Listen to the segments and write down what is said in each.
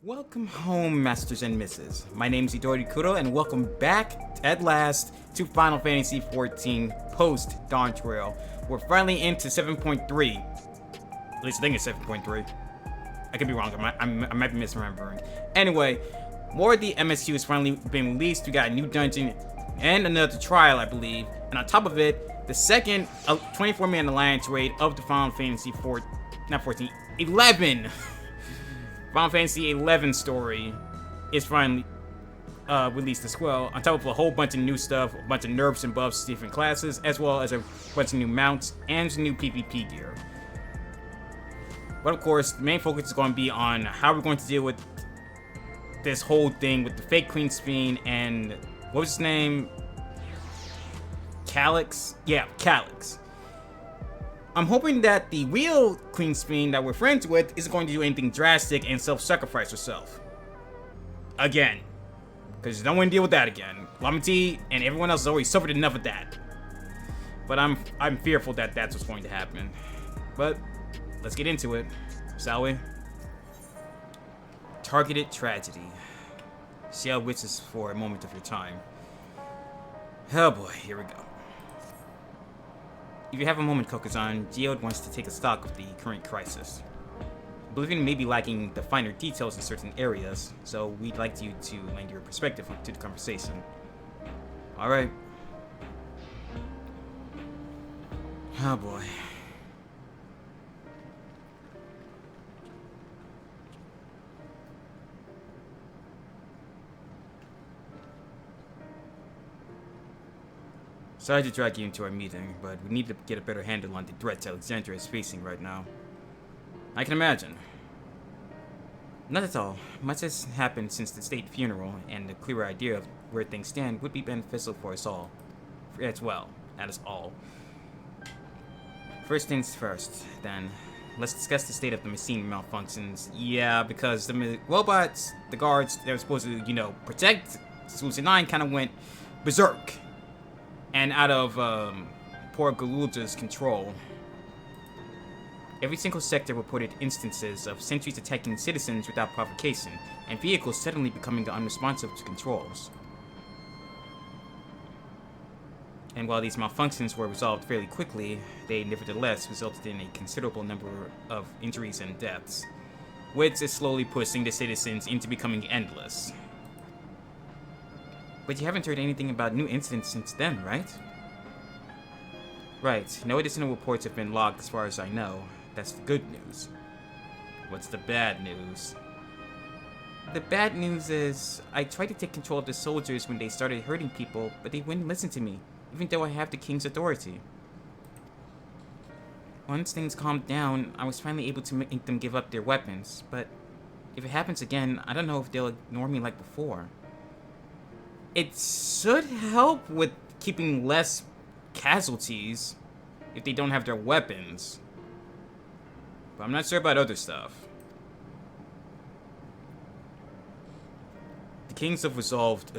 Welcome home, masters and misses. My name is HidoriKuro, and welcome back at last to Final Fantasy XIV Post Dawn Trail. We're finally into 7.3. At least I think it's 7.3. I could be wrong. I might be misremembering. Anyway, more of the MSU has finally been released. We got a new dungeon and another trial, I believe. And on top of it, the second 24-man alliance raid of the Final Fantasy 11. Final Fantasy 11 story is finally released as well, on top of a whole bunch of new stuff, a bunch of nerfs and buffs to different classes, as well as a bunch of new mounts and some new PvP gear. But of course, the main focus is going to be on how we're going to deal with this whole thing with the fake Queen Speen and, what was his name? Calyx? Yeah, Calyx. I'm hoping that the real Queen Speen that we're friends with isn't going to do anything drastic and self-sacrifice herself. Again. Because you don't want to deal with that again. Lamenti and everyone else has already suffered enough of that. But I'm fearful that that's what's going to happen. But let's get into it, shall we? Targeted tragedy. See how wishes for a moment of your time. Oh boy, here we go. If you have a moment, Kokuzan, Geode wants to take a stock of the current crisis. Oblivion may be lacking the finer details in certain areas, so we'd like you to lend your perspective to the conversation. Alright. Oh boy. Sorry to drag you into our meeting, but we need to get a better handle on the threats Alexandria is facing right now. I can imagine. Not at all. Much has happened since the state funeral, and a clearer idea of where things stand would be beneficial for us all. As well, that is all. First things first, then. Let's discuss the state of the machine malfunctions. Yeah, because the robots, the guards that were supposed to, protect Solution 9 kind of went berserk. And out of poor Galulja's control. Every single sector reported instances of sentries attacking citizens without provocation, and vehicles suddenly becoming unresponsive to controls. And while these malfunctions were resolved fairly quickly, they nevertheless resulted in a considerable number of injuries and deaths, which is slowly pushing the citizens into becoming endless. But you haven't heard anything about new incidents since then, right? Right. No additional reports have been logged as far as I know. That's the good news. What's the bad news? The bad news is, I tried to take control of the soldiers when they started hurting people, but they wouldn't listen to me, even though I have the king's authority. Once things calmed down, I was finally able to make them give up their weapons, but if it happens again, I don't know if they'll ignore me like before. It should help with keeping less casualties if they don't have their weapons. But I'm not sure about other stuff. The Kings of Resolved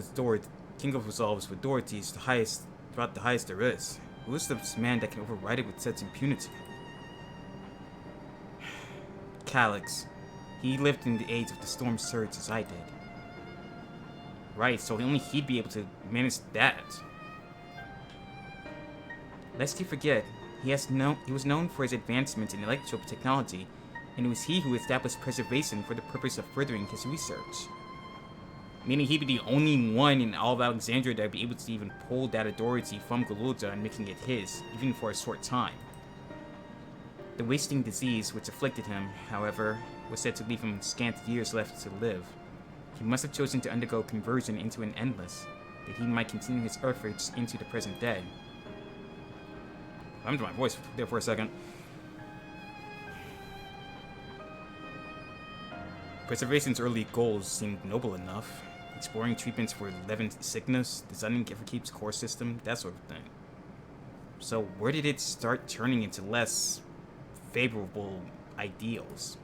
King of Resolve's authority is the highest, about the highest there is. Who is this man that can override it with such impunity? Calyx. He lived in the age of the Storm Surge as I did. Right, so only he'd be able to manage that. Lest you forget, he was known for his advancements in electro technology, and it was he who established preservation for the purpose of furthering his research. Meaning he'd be the only one in all of Alexandria that would be able to even pull that authority from Galulja and making it his, even for a short time. The wasting disease which afflicted him, however, was said to leave him scant years left to live. He must have chosen to undergo conversion into an endless, that he might continue his efforts into the present day. I'm to my voice there for a second. Preservation's early goals seemed noble enough. Exploring treatments for 11 sickness, designing Everkeep's core system, that sort of thing. So where did it start turning into less favorable ideals?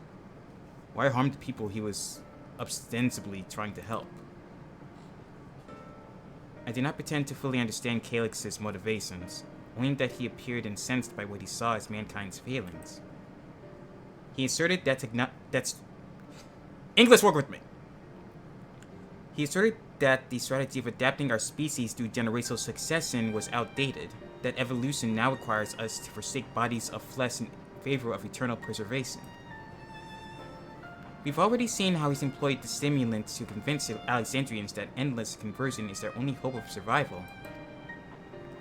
Why harm the people he was ostensibly trying to help? I do not pretend to fully understand Calyx's motivations, only that he appeared incensed by what he saw as mankind's failings. He asserted that that's English, work with me. He asserted that the strategy of adapting our species through generational succession was outdated, that evolution now requires us to forsake bodies of flesh in favor of eternal preservation. We've already seen how he's employed the stimulants to convince the Alexandrians that endless conversion is their only hope of survival.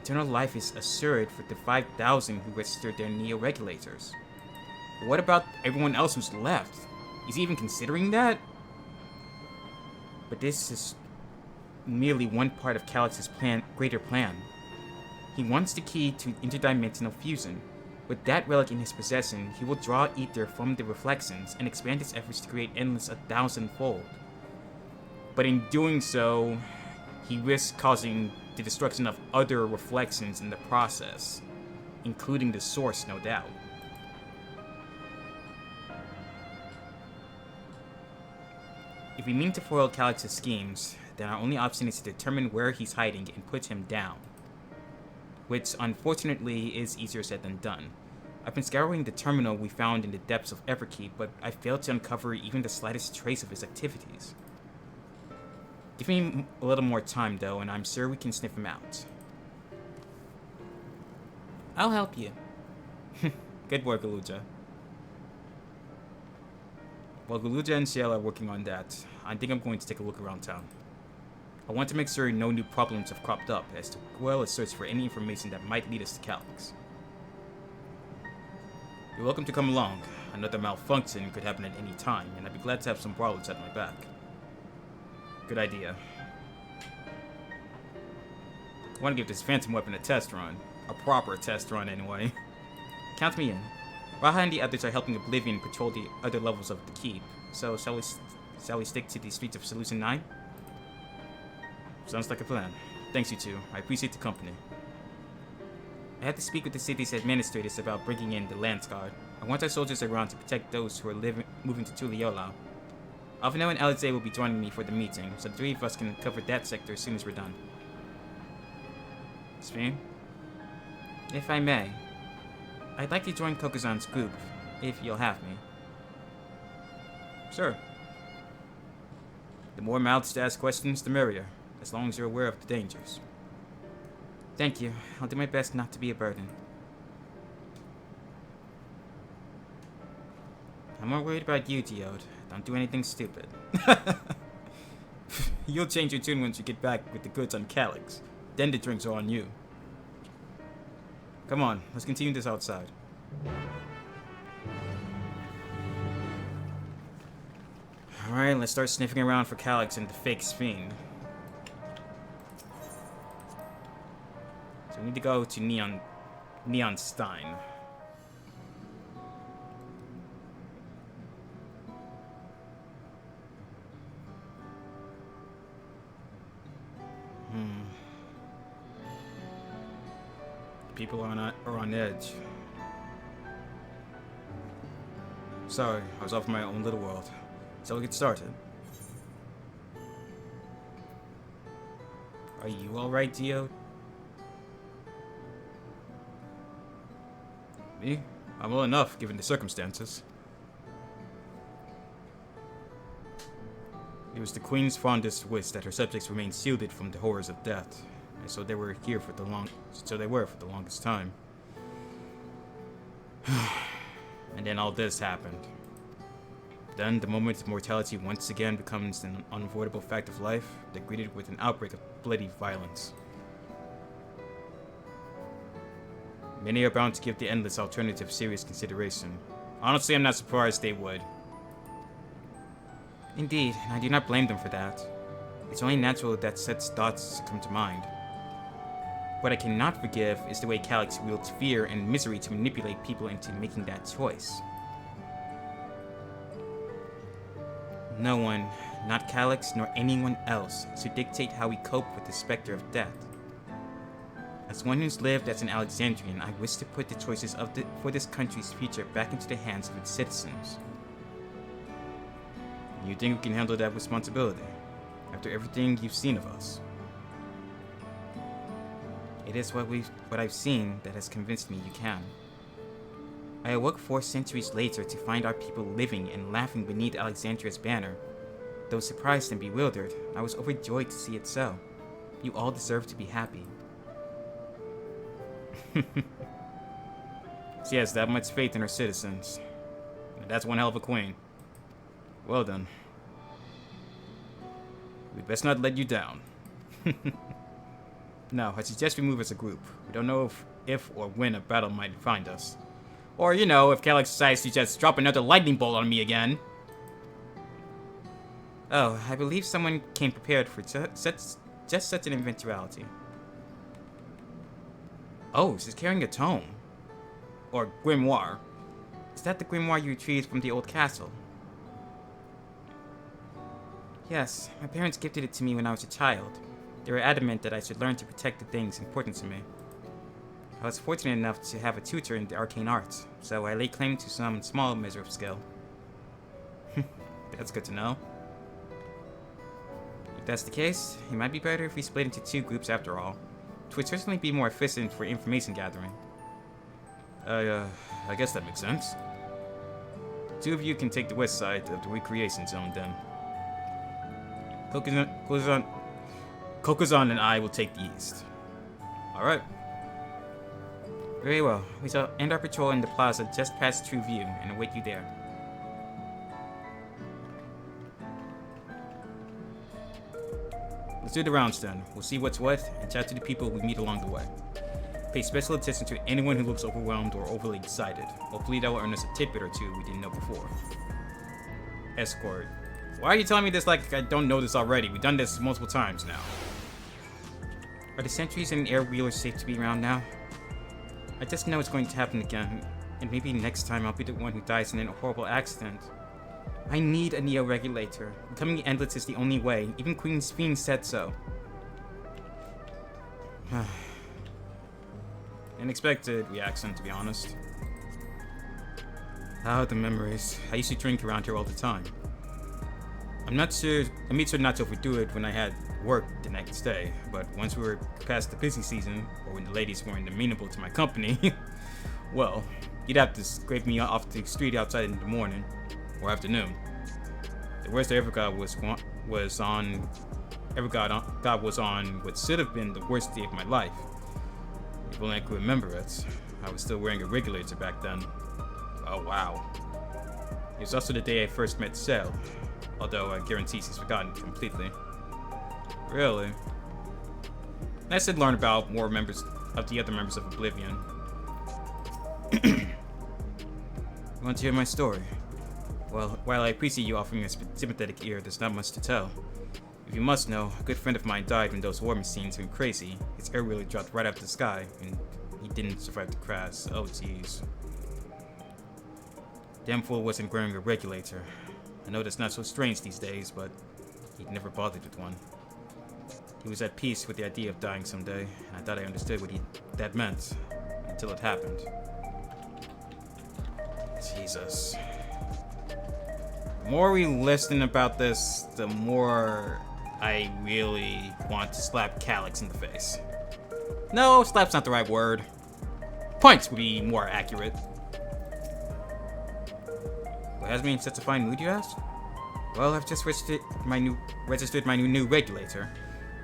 Eternal life is assured for the 5,000 who registered their neo-regulators. But what about everyone else who's left? Is he even considering that? But this is merely one part of Calyx's greater plan. He wants the key to interdimensional fusion. With that relic in his possession, he will draw ether from the reflections and expand his efforts to create endless 1,000-fold. But in doing so, he risks causing the destruction of other reflections in the process, including the source, no doubt. If we mean to foil Calyx's schemes, then our only option is to determine where he's hiding and put him down. Which, unfortunately, is easier said than done. I've been scouring the terminal we found in the depths of Everkeep, but I failed to uncover even the slightest trace of his activities. Give me a little more time, though, and I'm sure we can sniff him out. I'll help you. Good work, Galuja. While Galuja and Shale are working on that, I think I'm going to take a look around town. I want to make sure no new problems have cropped up, as well as search for any information that might lead us to Calyx. You're welcome to come along. Another malfunction could happen at any time, and I'd be glad to have some brawlers at my back. Good idea. I want to give this phantom weapon a test run. A proper test run, anyway. Count me in. Raha and the others are helping Oblivion patrol the other levels of the keep, so shall we stick to the streets of Solution 9? Sounds like a plan. Thanks, you two. I appreciate the company. I had to speak with the city's administrators about bringing in the Lance Guard. I want our soldiers around to protect those who are moving to Tuliola. Alvino and Alize will be joining me for the meeting, so the three of us can cover that sector as soon as we're done. Spin? If I may, I'd like to join Kokuzan's group, if you'll have me. Sure. The more mouths to ask questions, the merrier, as long as you're aware of the dangers. Thank you. I'll do my best not to be a burden. I'm more worried about you, Geode. Don't do anything stupid. You'll change your tune once you get back with the goods on Calyx. Then the drinks are on you. Come on, let's continue this outside. Alright, let's start sniffing around for Calyx and the fake Fiend. So we need to go to Neonstein. People are on edge. Sorry, I was off in my own little world. So we'll get started. Are you alright, Geode? Me? I'm well enough, given the circumstances. It was the Queen's fondest wish that her subjects remain shielded from the horrors of death, and so they were for the longest time. And then all this happened. Then, the moment mortality once again becomes an unavoidable fact of life, they're greeted with an outbreak of bloody violence. Many are bound to give the endless alternative serious consideration. Honestly, I'm not surprised they would. Indeed, and I do not blame them for that. It's only natural that such thoughts come to mind. What I cannot forgive is the way Calyx wields fear and misery to manipulate people into making that choice. No one, not Calyx nor anyone else, should dictate how we cope with the specter of death. As one who's lived as an Alexandrian, I wish to put the choices for this country's future back into the hands of its citizens. You think we can handle that responsibility, after everything you've seen of us? It is what I've seen that has convinced me you can. I awoke 4 centuries later to find our people living and laughing beneath Alexandria's banner, Though surprised and bewildered, I was overjoyed to see it so. You all deserve to be happy. She has that much faith in her citizens. That's one hell of a queen. Well done. We best not let you down. No, I suggest we move as a group. We don't know if or when a battle might find us. Or, you know, if Calyx decides to just drop another lightning bolt on me again. Oh, I believe someone came prepared for just such an eventuality. Oh, she's carrying a tome. Or grimoire. Is that the grimoire you retrieved from the old castle? Yes, my parents gifted it to me when I was a child. They were adamant that I should learn to protect the things important to me. I was fortunate enough to have a tutor in the arcane arts, so I lay claim to some small measure of skill. That's good to know. If that's the case, it might be better if we split into 2 groups after all. It would certainly be more efficient for information gathering. I guess that makes sense. 2 of you can take the west side of the recreation zone then. Kokuzan and I will take the east. Alright. Very well. We shall end our patrol in the plaza just past True View and await you there. Let's do the rounds then. We'll see what's what and chat to the people we meet along the way. Pay special attention to anyone who looks overwhelmed or overly excited. Hopefully that will earn us a tidbit or 2 we didn't know before. Escort. Why are you telling me this like I don't know this already? We've done this multiple times now. Are the sentries and air wheelers safe to be around now? I just know it's going to happen again, and maybe next time I'll be the one who dies in a horrible accident. I need a neo-regulator. Becoming endless is the only way. Even Queen Fiend said so. Unexpected reaction, to be honest. Ah, the memories. I used to drink around here all the time. I made sure not to overdo it when I had work the next day, but once we were past the busy season, or when the ladies weren't amenable to my company, well, you'd have to scrape me off the street outside in the morning, or afternoon. The worst I ever got was on what should have been the worst day of my life. If only I could remember it. I was still wearing a regulator back then. Oh wow. It was also the day I first met Cell, although I guarantee she's forgotten completely. Really? I should learn about more members of the other members of Oblivion. You want to hear my story? Well, while I appreciate you offering a sympathetic ear, there's not much to tell. If you must know, a good friend of mine died when those war machines went crazy. His air wheeler dropped right out of the sky, and he didn't survive the crash. Oh jeez. Damn fool wasn't wearing a regulator. I know that's not so strange these days, but he'd never bothered with one. He was at peace with the idea of dying someday, and I thought I understood what that meant, until it happened. Jesus. The more we listen about this, the more I really want to slap Calyx in the face. No, slap's not the right word. Punch would be more accurate. What has me in such a fine mood, you ask? Well, I've just registered my new regulator.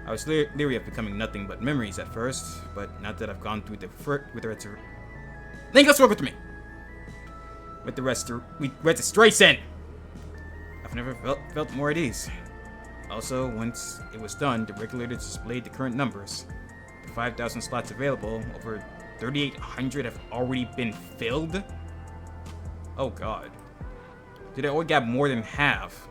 I was leery of becoming nothing but memories at first, but now that I've gone through Let's work with me! With the registration! I've never felt more at ease. Also, once it was done, the regulator displayed the current numbers. The 5,000 slots available, over 3,800 have already been filled? Oh god. Did I only got more than half?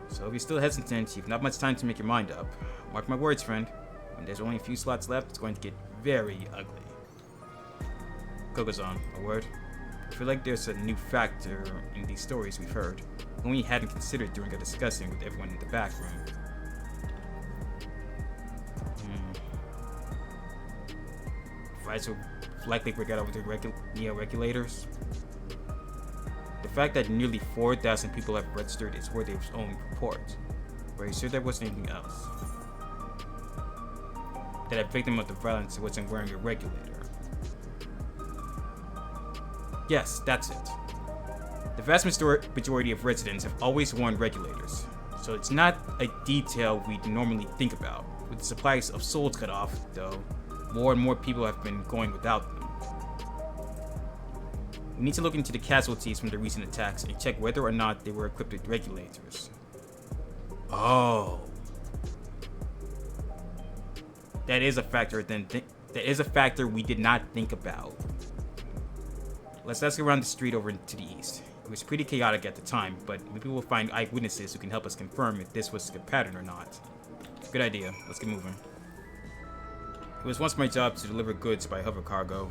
So if you're still hesitant, you've not much time to make your mind up. Mark my words, friend. When there's only a few slots left, it's going to get very ugly. Kokuzan, a word? I feel like there's a new factor in these stories we've heard. One we hadn't considered during our discussing with everyone in the back room. Right, so likely we got over the regulators. The fact that nearly 4,000 people have registered is worthy of its own report. But are you sure there wasn't anything else? That a victim of the violence wasn't wearing a regulator. Yes, that's it. The vast majority of residents have always warned regulators, so it's not a detail we normally think about. With the supplies of souls cut off, though, more and more people have been going without them. We need to look into the casualties from the recent attacks and check whether or not they were equipped with regulators. Oh. That is a factor we did not think about. Let's ask around the street over to the east. It was pretty chaotic at the time, but maybe we'll find eyewitnesses who can help us confirm if this was a pattern or not. Good idea. Let's get moving. It was once my job to deliver goods by hover cargo.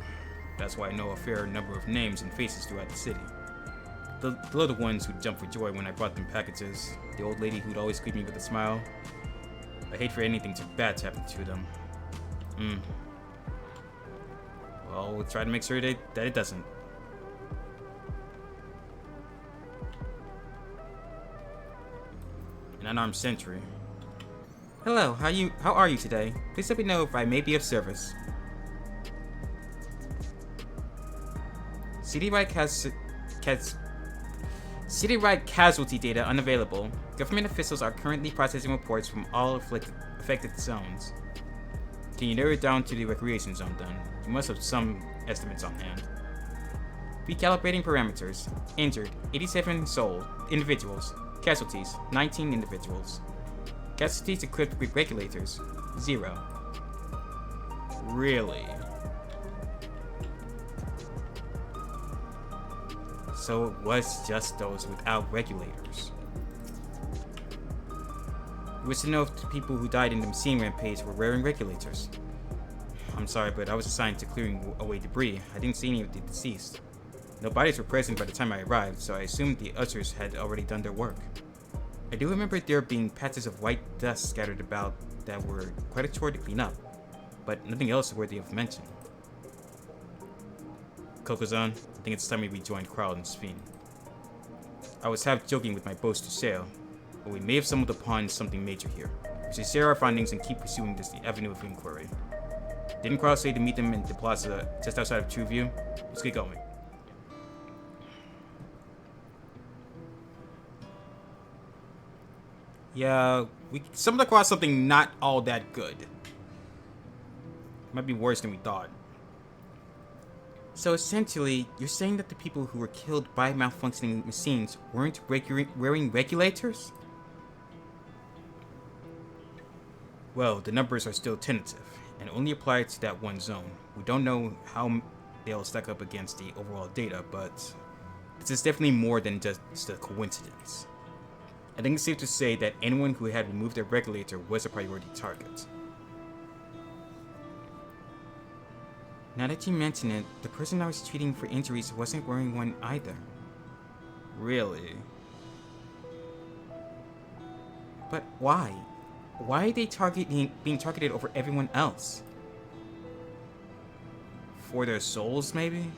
That's why I know a fair number of names and faces throughout the city. The little ones who'd jump for joy when I brought them packages. The old lady who'd always greet me with a smile. I hate for anything bad to happen to them. Well, we'll try to make sure that it doesn't. An unarmed sentry. Hello, how are you today? Please let me know if I may be of service. Citywide casualty data unavailable. Government officials are currently processing reports from all affected zones. Can you narrow it down to the recreation zone then? You must have some estimates on hand. Recalibrating parameters. Injured, 87 individuals. Casualties, 19 individuals. Casualties equipped with regulators, 0. Really? So it was just those without regulators. It was to know if the people who died in the machine rampage were wearing regulators. I'm sorry, but I was assigned to clearing away debris. I didn't see any of the deceased. No bodies were present by the time I arrived, so I assumed the ushers had already done their work. I do remember there being patches of white dust scattered about that were quite a chore to clean up, but nothing else worthy of mention. Kokozan, I think it's time we rejoined Kral and Sphene. I was half joking with my boast to sail, but we may have stumbled upon something major here. We should share our findings and keep pursuing this avenue of inquiry. Didn't Kral say to meet them in the plaza just outside of True View? Let's get going. Yeah, we stumbled across something not all that good. Might be worse than we thought. So essentially, you're saying that the people who were killed by malfunctioning machines weren't wearing regulators? Well, the numbers are still tentative, and only apply to that one zone. We don't know how they'll stack up against the overall data, but this is definitely more than just a coincidence. I think it's safe to say that anyone who had removed their regulator was a priority target. Now that you mention it, the person I was treating for injuries wasn't wearing one either. Really? But why? Why are they being targeted over everyone else? For their souls, maybe?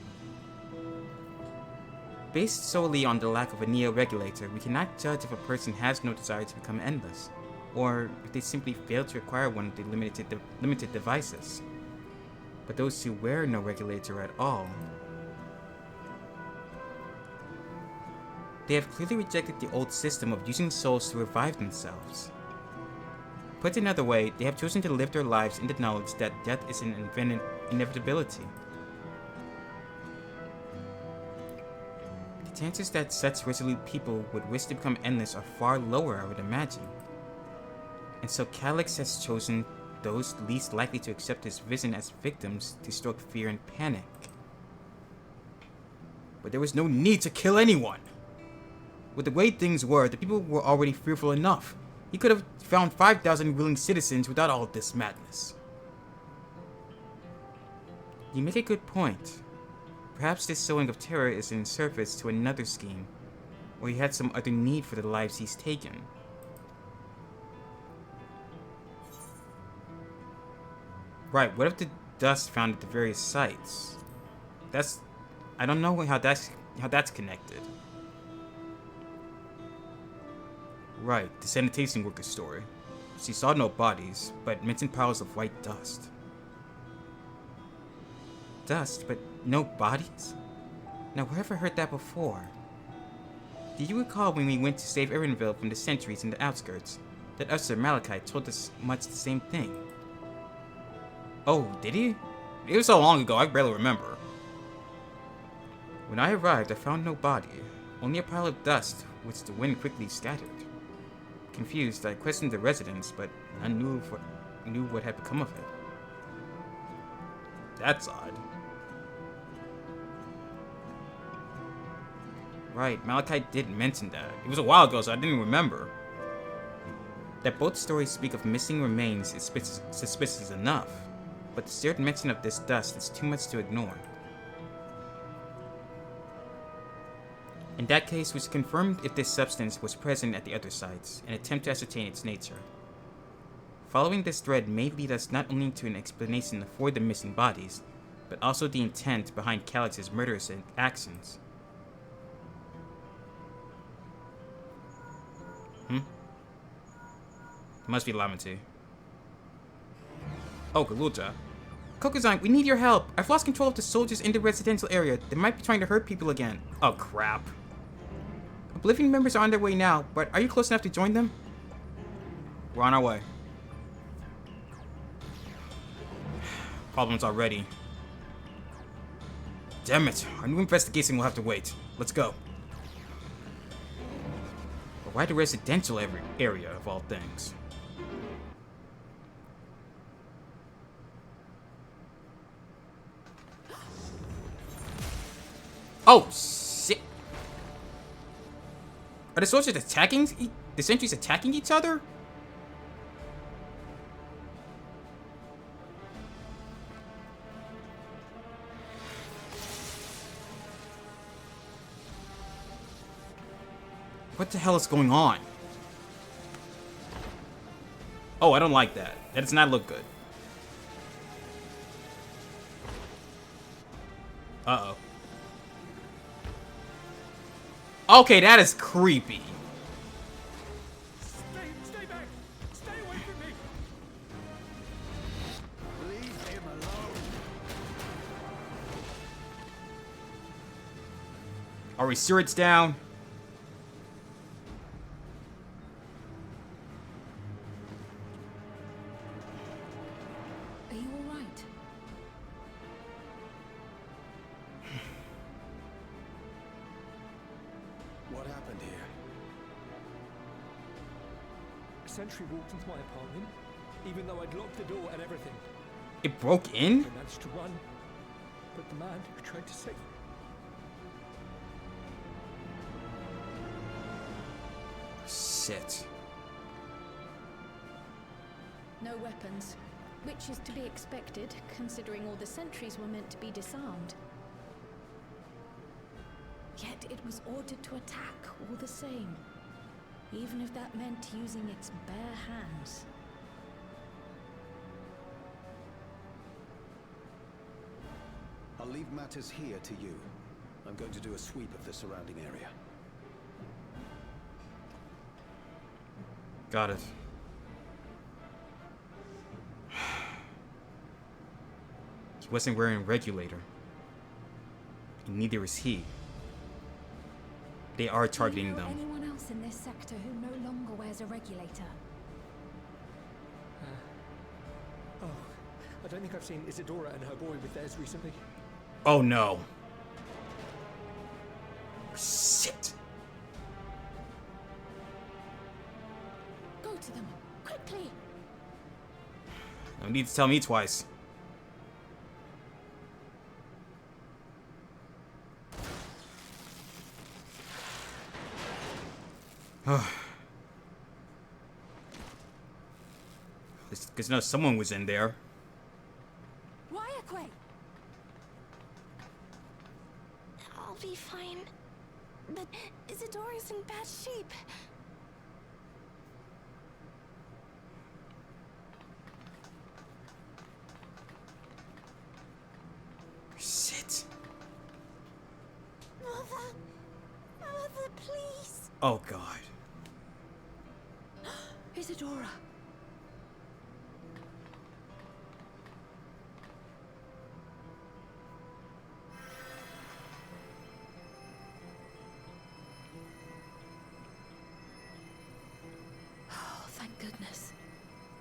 Based solely on the lack of a neo-regulator, we cannot judge if a person has no desire to become endless, or if they simply fail to acquire one of the limited devices. But those who wear no regulator at all, they have clearly rejected the old system of using souls to revive themselves. Put another way, they have chosen to live their lives in the knowledge that death is an inevitability. The chances that such resolute people would wish to become endless are far lower, I would imagine. And so Calyx has chosen those least likely to accept his vision as victims to stoke fear and panic. But there was no need to kill anyone. With the way things were, the people were already fearful enough. He could have found 5,000 willing citizens without all this madness. You make a good point. Perhaps this sowing of terror is in service to another scheme, or he had some other need for the lives he's taken. Right, what if the dust found at the various sites? I don't know how that's connected. Right, the sanitation worker's story. She saw no bodies, but mentioned piles of white dust. Dust, but no bodies? Now, where have I heard that before? Do you recall when we went to save Erinville from the sentries in the outskirts? That Usher Malachi told us much the same thing. Oh, did he? It was so long ago, I barely remember. When I arrived, I found no body, only a pile of dust, which the wind quickly scattered. Confused, I questioned the residents, but none knew what had become of it. That's odd. Right, Malachi did mention that. It was a while ago, so I didn't remember. That both stories speak of missing remains is suspicious enough, but the shared mention of this dust is too much to ignore. In that case, we confirmed if this substance was present at the other sites, and attempt to ascertain its nature. Following this thread may lead us not only to an explanation for the missing bodies, but also the intent behind Calyx's murderous actions. Must be Lamatu. Oh, Galuja. Kokuzan, we need your help. I've lost control of the soldiers in the residential area. They might be trying to hurt people again. Oh, crap. Oblivion members are on their way now, but are you close enough to join them? We're on our way. Problems already. Damn it. Our new investigation will have to wait. Let's go. But why the residential area of all things? Oh, shit. Are the soldiers attacking? The sentries attacking each other? What the hell is going on? Oh, I don't like that. That does not look good. Uh-oh. Okay, that is creepy. Stay back! Stay away from me! Leave him alone. Are we sure it's down? Are you all right? What happened here? A sentry walked into my apartment, even though I'd locked the door and everything. It broke in? I managed to run, but the man who tried to save me. Shit. No weapons, which is to be expected, considering all the sentries were meant to be disarmed. Yet it was ordered to attack all the same, even if that meant using its bare hands. I'll leave matters here to you. I'm going to do a sweep of the surrounding area. Got it. He wasn't wearing a regulator. And neither is he. They are targeting them. Anyone else in this sector who no longer wears a regulator? Oh, I don't think I've seen Isadora and her boy with theirs recently. Oh no. Shit. Go to them, quickly! No need to tell me twice. Because no, someone was in there. Ryakwe! I'll be fine. But Isadora's in bad shape. Shit. Mother, please. Oh god. Isadora!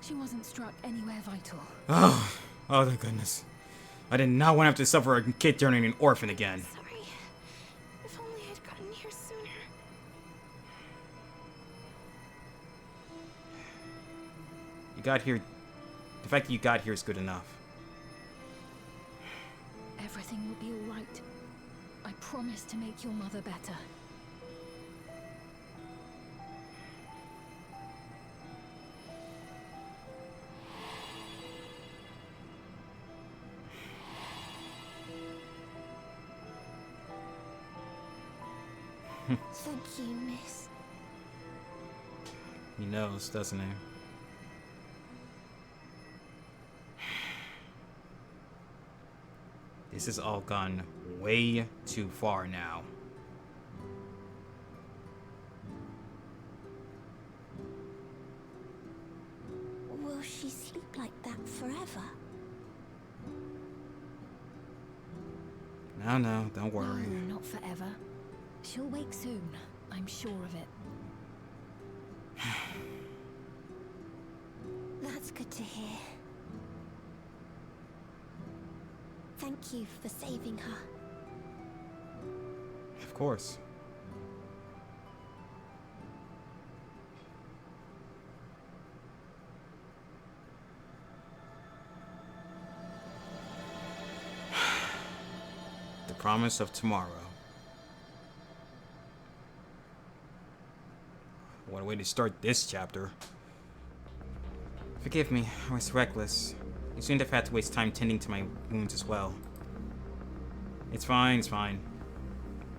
She wasn't struck anywhere vital. Oh, thank goodness. I did not want to have to suffer a kid turning an orphan again. Sorry. If only I'd gotten here sooner. You got here. The fact that you got here is good enough. Everything will be all right. I promise to make your mother better. Thank you, miss. He knows, doesn't he? This has all gone way too far now. Will she sleep like that forever? No, don't worry. No, not forever. She'll wake soon. I'm sure of it. That's good to hear. Thank you for saving her. Of course. The promise of tomorrow. What a way to start this chapter. Forgive me, I was reckless. You shouldn't have had to waste time tending to my wounds as well. It's fine, it's fine.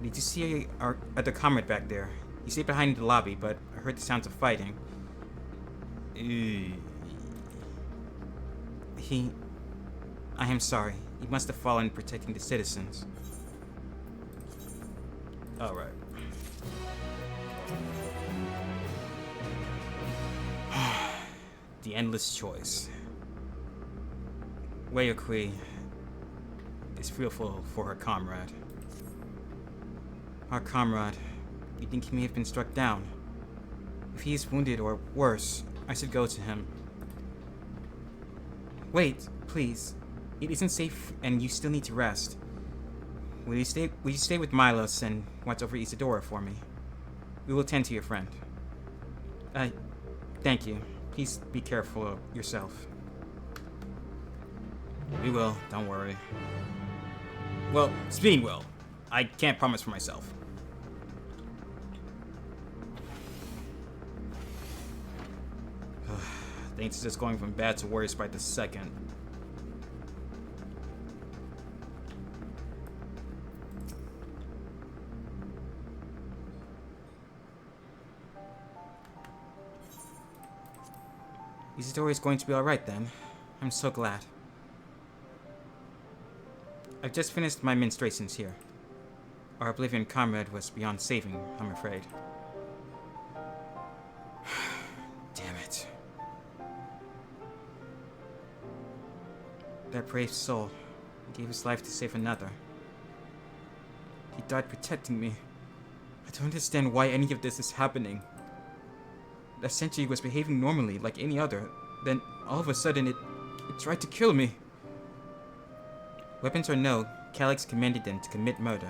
Did you see our other comrade back there? He stayed behind the lobby, but I heard the sounds of fighting. I am sorry. He must have fallen protecting the citizens. Alright. The endless choice. Wayakui is fearful for her comrade. Our comrade. You think he may have been struck down? If he is wounded or worse, I should go to him. Wait, please. It isn't safe and you still need to rest. Will you stay with Milos and watch over Isadora for me? We will tend to your friend. Thank you. Please be careful of yourself. We will, don't worry. Well, Speed will. I can't promise for myself. Things are just going from bad to worse by the second. Isadora is going to be alright then. I'm so glad. I've just finished my menstruations here. Our Oblivion comrade was beyond saving, I'm afraid. Damn it. That brave soul. He gave his life to save another. He died protecting me. I don't understand why any of this is happening. That sentry was behaving normally, like any other. Then, all of a sudden, it tried to kill me. Weapons or no, Calyx commanded them to commit murder.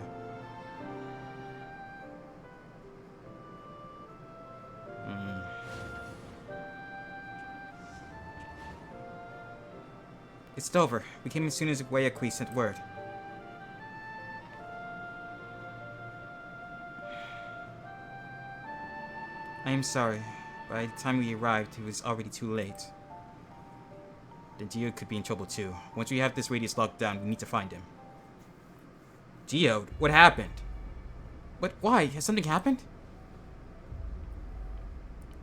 It's over. We came as soon as Wayakui sent word. I am sorry. By the time we arrived, it was already too late. Then Geode could be in trouble too. Once we have this radius locked down, we need to find him. Geode? What happened? But why? Has something happened?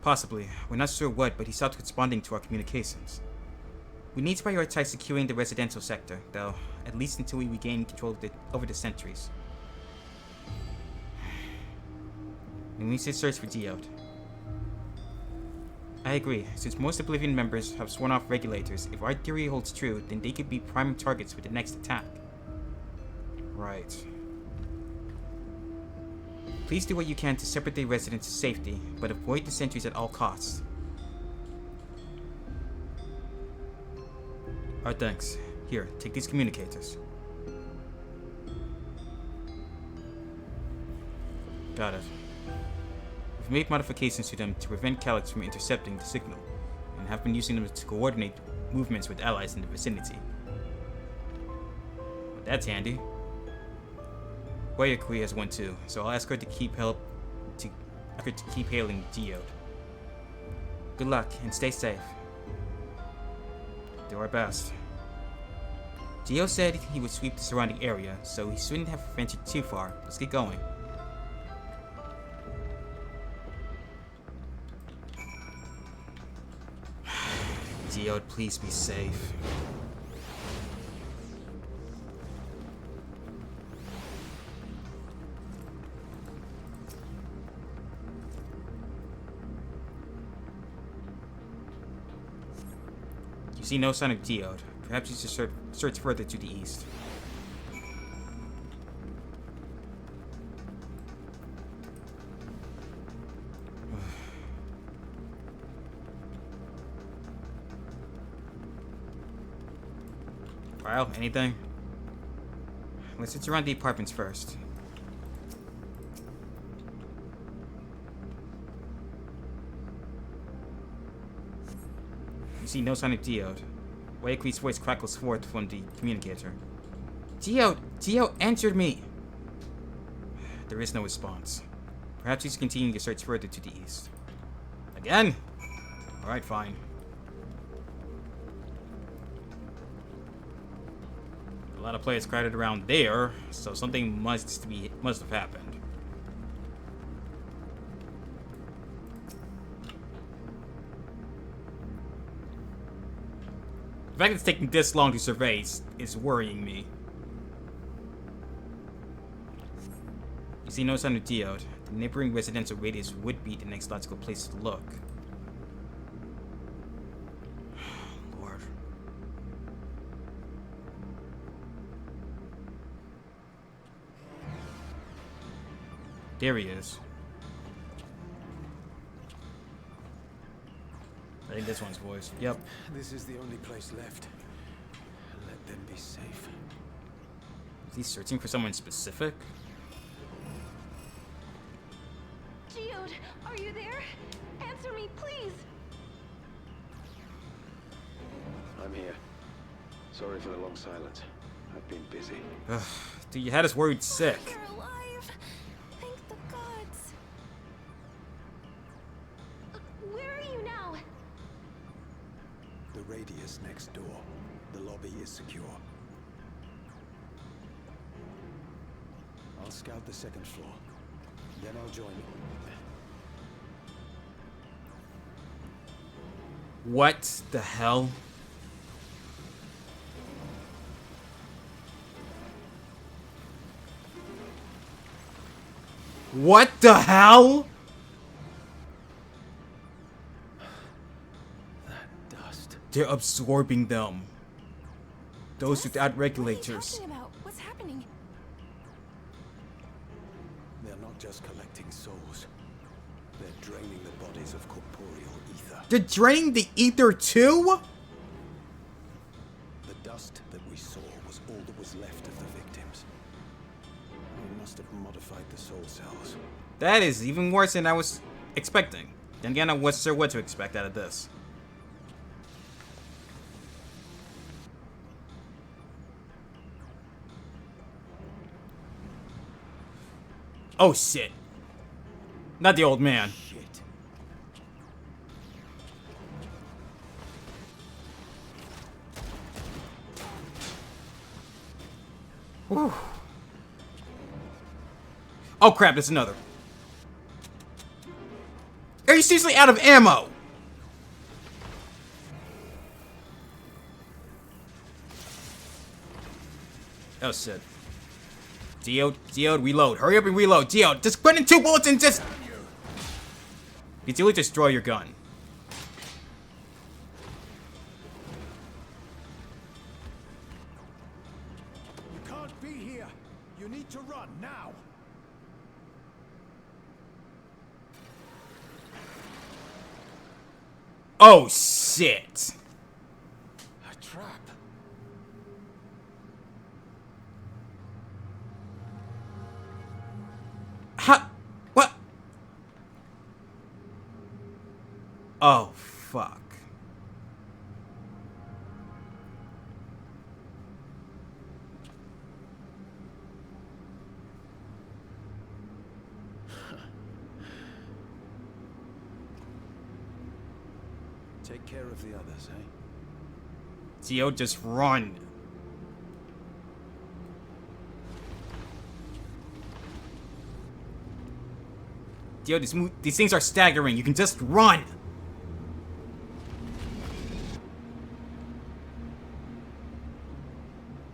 Possibly. We're not sure what, but he stopped responding to our communications. We need to prioritize securing the residential sector, though, at least until we regain control over the sentries. And we should search for Geode. I agree. Since most Oblivion members have sworn off regulators, if our theory holds true, then they could be prime targets for the next attack. Right. Please do what you can to separate the residents to safety, but avoid the sentries at all costs. Alright, thanks. Here, take these communicators. Got it. We've made modifications to them to prevent Calyx from intercepting the signal, and have been using them to coordinate movements with allies in the vicinity. Well, that's handy. Wayakui has one too, so I'll ask her to keep hailing Geode. Good luck, and stay safe. Do our best. Geo said he would sweep the surrounding area, so he shouldn't have ventured too far. Let's get going. Geode, please be safe. You see no sign of Geode. Perhaps you should search further to the east. Well, anything? Let's search around the apartments first. You see no sign of Geode. Wayakui's voice crackles forth from the communicator. Geode! Geode answered me! There is no response. Perhaps he's continuing to search further to the east. Again? Alright, fine. A lot of players crowded around there, so something must have happened. The fact that it's taking this long to survey is worrying me. You see no sign of Geode. The neighboring residential radius would be the next logical place to look. Lord. There he is. I think this one's voice. Yep. This is the only place left. Let them be safe. Is he searching for someone specific? Geode, are you there? Answer me, please. I'm here. Sorry for the long silence. I've been busy. Dude, you had us worried sick. You're alive. Thank the gods. Where are you now? The radius next door. The lobby is secure. I'll scout the second floor. Then I'll join you. What the hell? What the hell? That dust. They're absorbing them. Those without What are you regulators. talking about? What's happening? They're not just collecting souls. They're draining the bodies of corporeal ether. They're draining the ether too? The dust that we saw was all that was left of the victims. We must have modified the soul cells. That is even worse than I was expecting. Then again, I wasn't sure what to expect out of this. Oh shit. Not the old man. Shit. Whew. Oh crap, there's another. Are you seriously out of ammo? Oh shit. Geode, reload. Hurry up and reload. Geode, just put in 2 bullets and just... You do destroy your gun. You can't be here. You need to run now. Oh shit. A trap. Oh, fuck. Take care of the others, eh? Geo, just run. Geo, these things are staggering. You can just run.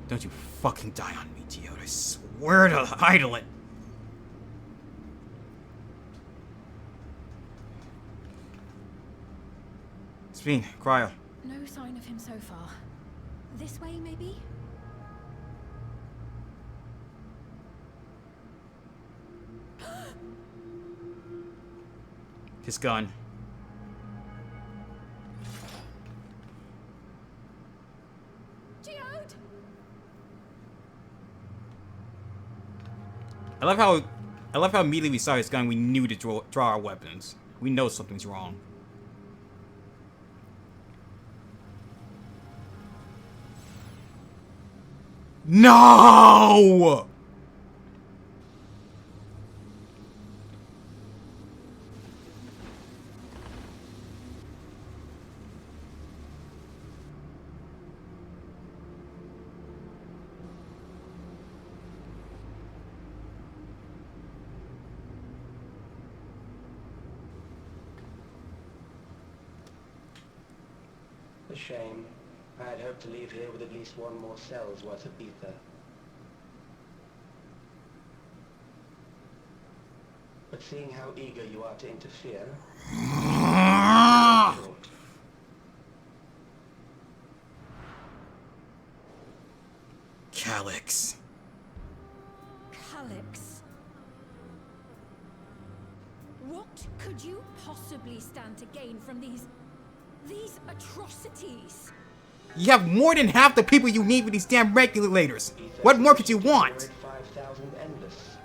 Don't you fucking die on me, Geo. I swear to idle it. Spin, Cryo. No sign of him so far. This way, maybe? His gun. Geode! I love how immediately we saw his gun, we knew to draw our weapons. We know something's wrong. No! A shame. I had hoped to leave here with at least one more cell's worth of ether. But seeing how eager you are to interfere... Calyx. Calyx. What could you possibly stand to gain from these atrocities? You have more than half the people you need with these damn regulators. What more could you want? 5,000 endless.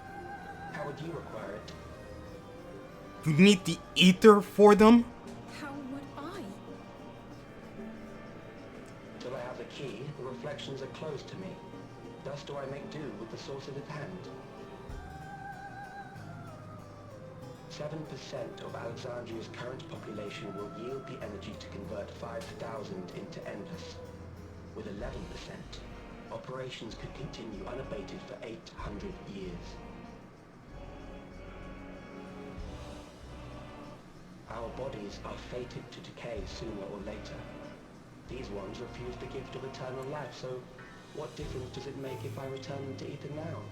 How would you require it? You need the ether for them? How would I? Till I have the key, the reflections are closed to me. Thus do I make do with the sources at hand. 7% of Alexandria's current population will yield the energy to convert 5,000 into endless. With 11%, operations could continue unabated for 800 years. Our bodies are fated to decay sooner or later. These ones refuse the gift of eternal life, so what difference does it make if I return them to ether now?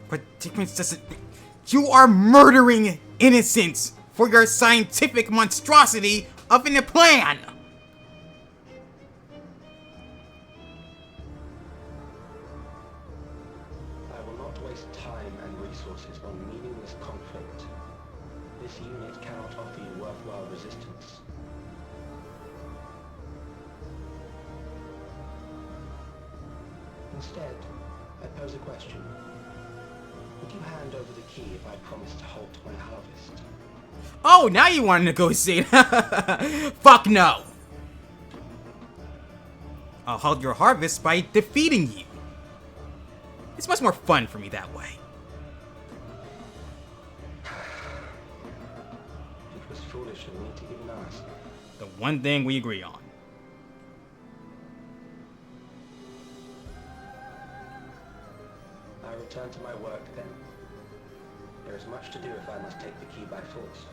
What difference does it make? You are murdering innocents for your scientific monstrosity of a plan! I will not waste time and resources on meaningless conflict. This unit cannot offer you worthwhile resistance. Instead, I pose a question. Would you hand over the key if I promise to halt my harvest? Oh, now you want to negotiate. Fuck no. I'll halt your harvest by defeating you. It's much more fun for me that way. It was foolish of me to even ask. The one thing we agree on. I return to my work then. There is much to do if I must take the key by force.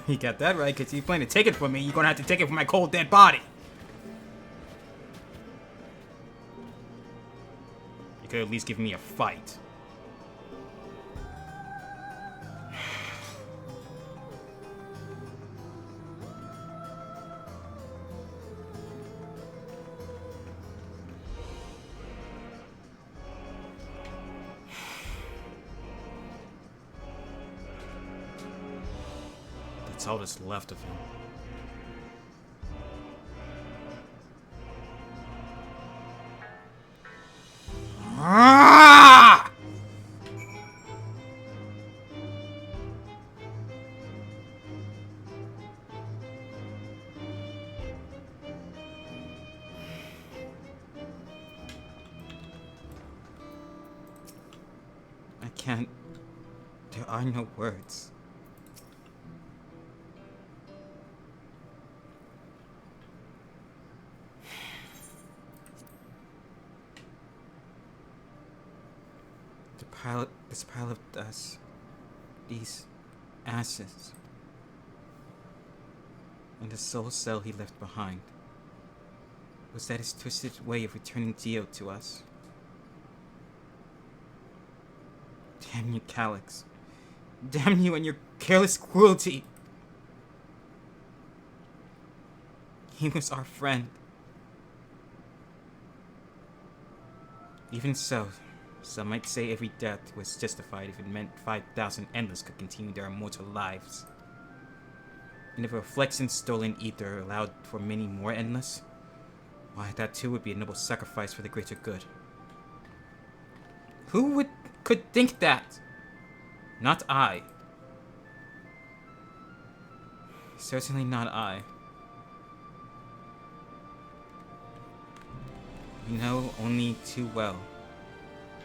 You got that right, because you plan to take it from me, you're gonna have to take it from my cold dead body. You could at least give me a fight. That's all that's left of him. Ah! can't. There are no words. This pile of dust, these ashes, and the soul cell he left behind. Was that his twisted way of returning Geo to us? Damn you, Calyx. Damn you and your careless cruelty! He was our friend. Even so, some might say every death was justified if it meant 5,000 Endless could continue their immortal lives. And if a reflection stolen ether allowed for many more Endless, why, that too would be a noble sacrifice for the greater good. Who could think that? Not I. Certainly not I. We know only too well.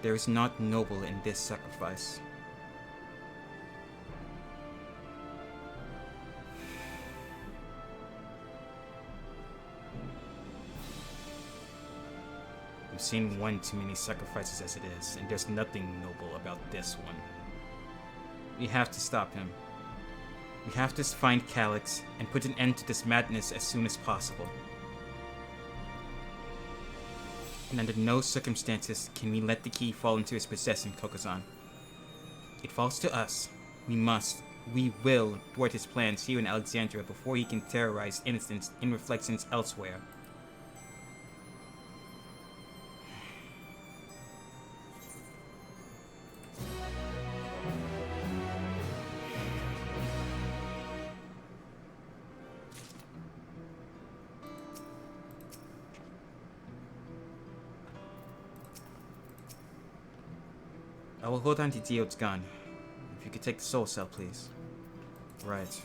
There is naught noble in this sacrifice. We've seen one too many sacrifices as it is, and there's nothing noble about this one. We have to stop him. We have to find Calyx and put an end to this madness as soon as possible. And under no circumstances can we let the key fall into his possession, Kokuzan. It falls to us. We will thwart his plans here in Alexandria before he can terrorize innocents in reflections elsewhere. I will hold on to Geode's gun. If you could take the soul cell, please. Right.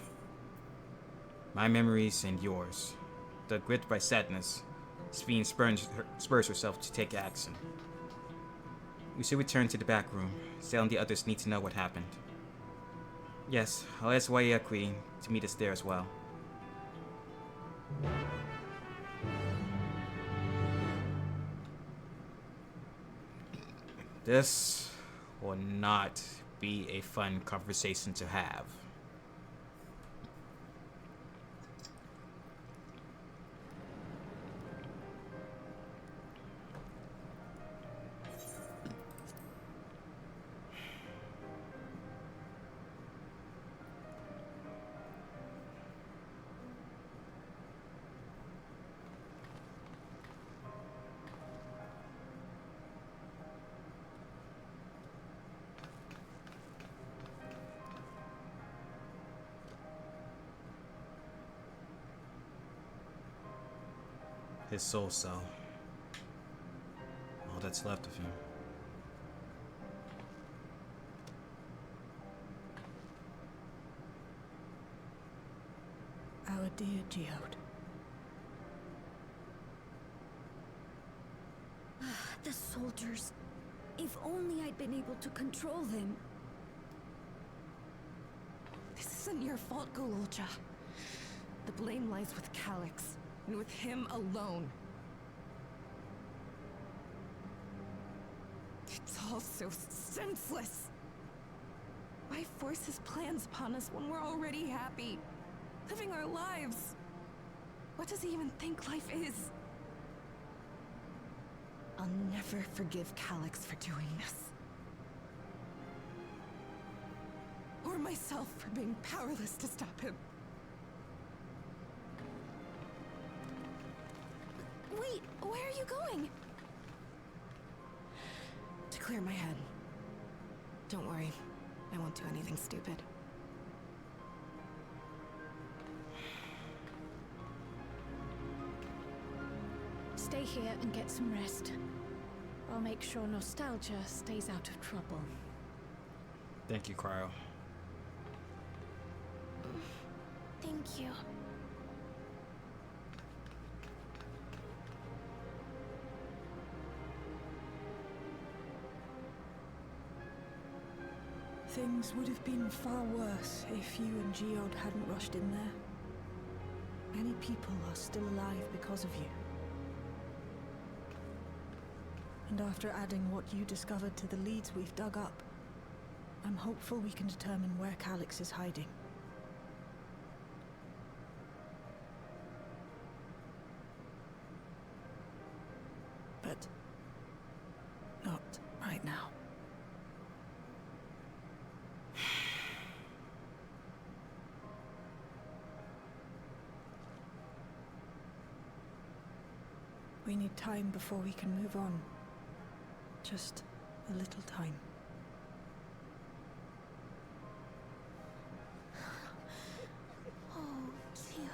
My memories and yours. Though gripped by sadness, Sphene spurs herself to take action. We should return to the back room. Cell and the others need to know what happened. Yes, I'll ask Wayakui to meet us there as well. This will not be a fun conversation to have. His soul cell. All that's left of him. Our dear Geode. The soldiers. If only I'd been able to control them. This isn't your fault, Gololja. The blame lies with Calyx, and with him alone. It's all so senseless. Why force his plans upon us when we're already happy, living our lives? What does he even think life is? I'll never forgive Calyx for doing this. Or myself for being powerless to stop him. Wait, where are you going? To clear my head. Don't worry, I won't do anything stupid. Stay here and get some rest. I'll make sure nostalgia stays out of trouble. Thank you, Cryo. Thank you. Things would have been far worse if you and Geode hadn't rushed in there. Many people are still alive because of you. And after adding what you discovered to the leads we've dug up, I'm hopeful we can determine where Calyx is hiding. But not right now. We need time before we can move on. Just a little time. Oh, Geode.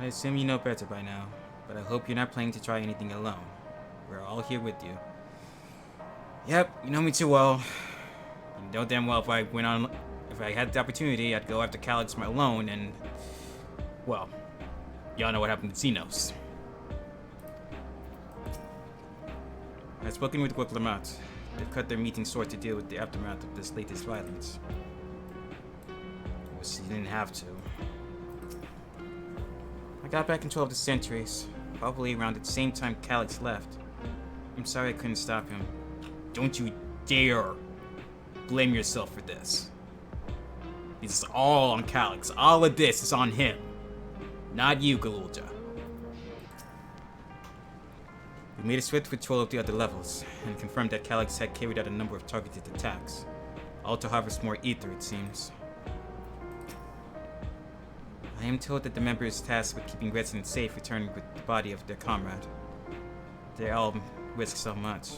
I assume you know better by now, but I hope you're not planning to try anything alone. We're all here with you. Yep, you know me too well. You know damn well if I had the opportunity, I'd go after Calyx alone and, well, y'all know what happened to Xenos. I've spoken with Lamont. They've cut their meeting short to deal with the aftermath of this latest violence. Wish you didn't have to. I got back control of the sentries, probably around the same time Calyx left. I'm sorry I couldn't stop him. Don't you dare blame yourself for this. This is all on Calyx. All of this is on him. Not you, Galulja. We made a swift patrol of the other levels, and confirmed that Calyx had carried out a number of targeted attacks. All to harvest more ether, it seems. I am told that the member is tasked with keeping residents safe returning with the body of their comrade. They all risk so much.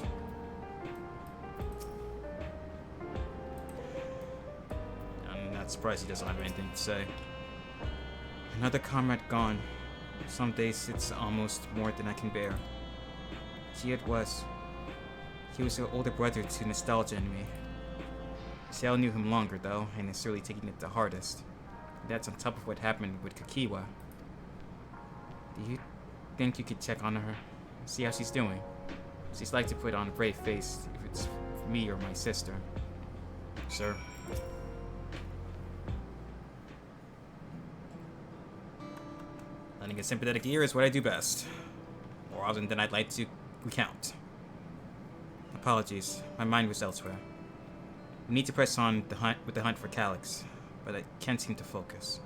I'm not surprised he doesn't have anything to say. Another comrade gone. Some days it's almost more than I can bear. He was an older brother to Nostalgia and me. Ciel knew him longer though, and is surely taking it the hardest. That's on top of what happened with Kakiwa. Do you think you could check on her? See how she's doing? She's like to put on a brave face if it's me or my sister. Sir? Lending a sympathetic ear is what I do best. More often than I'd like to recount. Apologies, my mind was elsewhere. We need to press on with the hunt for Calyx, but I can't seem to focus.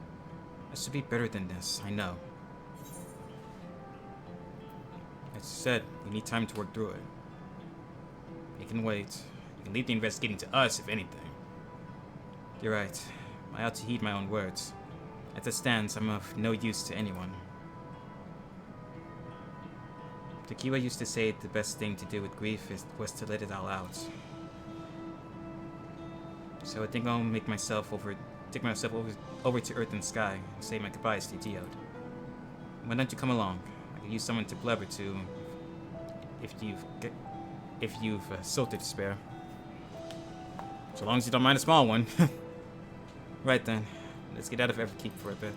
I should be better than this, I know. As I said, we need time to work through it. It can wait. You can leave the investigating to us, if anything. You're right. I ought to heed my own words. As it stands, I'm of no use to anyone. Tequila used to say the best thing to do with grief was to let it all out. So I think I'll take myself over to Earth and Sky and say my goodbyes to Geode. Why don't you come along? I could use someone to blubber to if you've soul to spare. So long as you don't mind a small one. Right then, let's get out of Everkeep for a bit.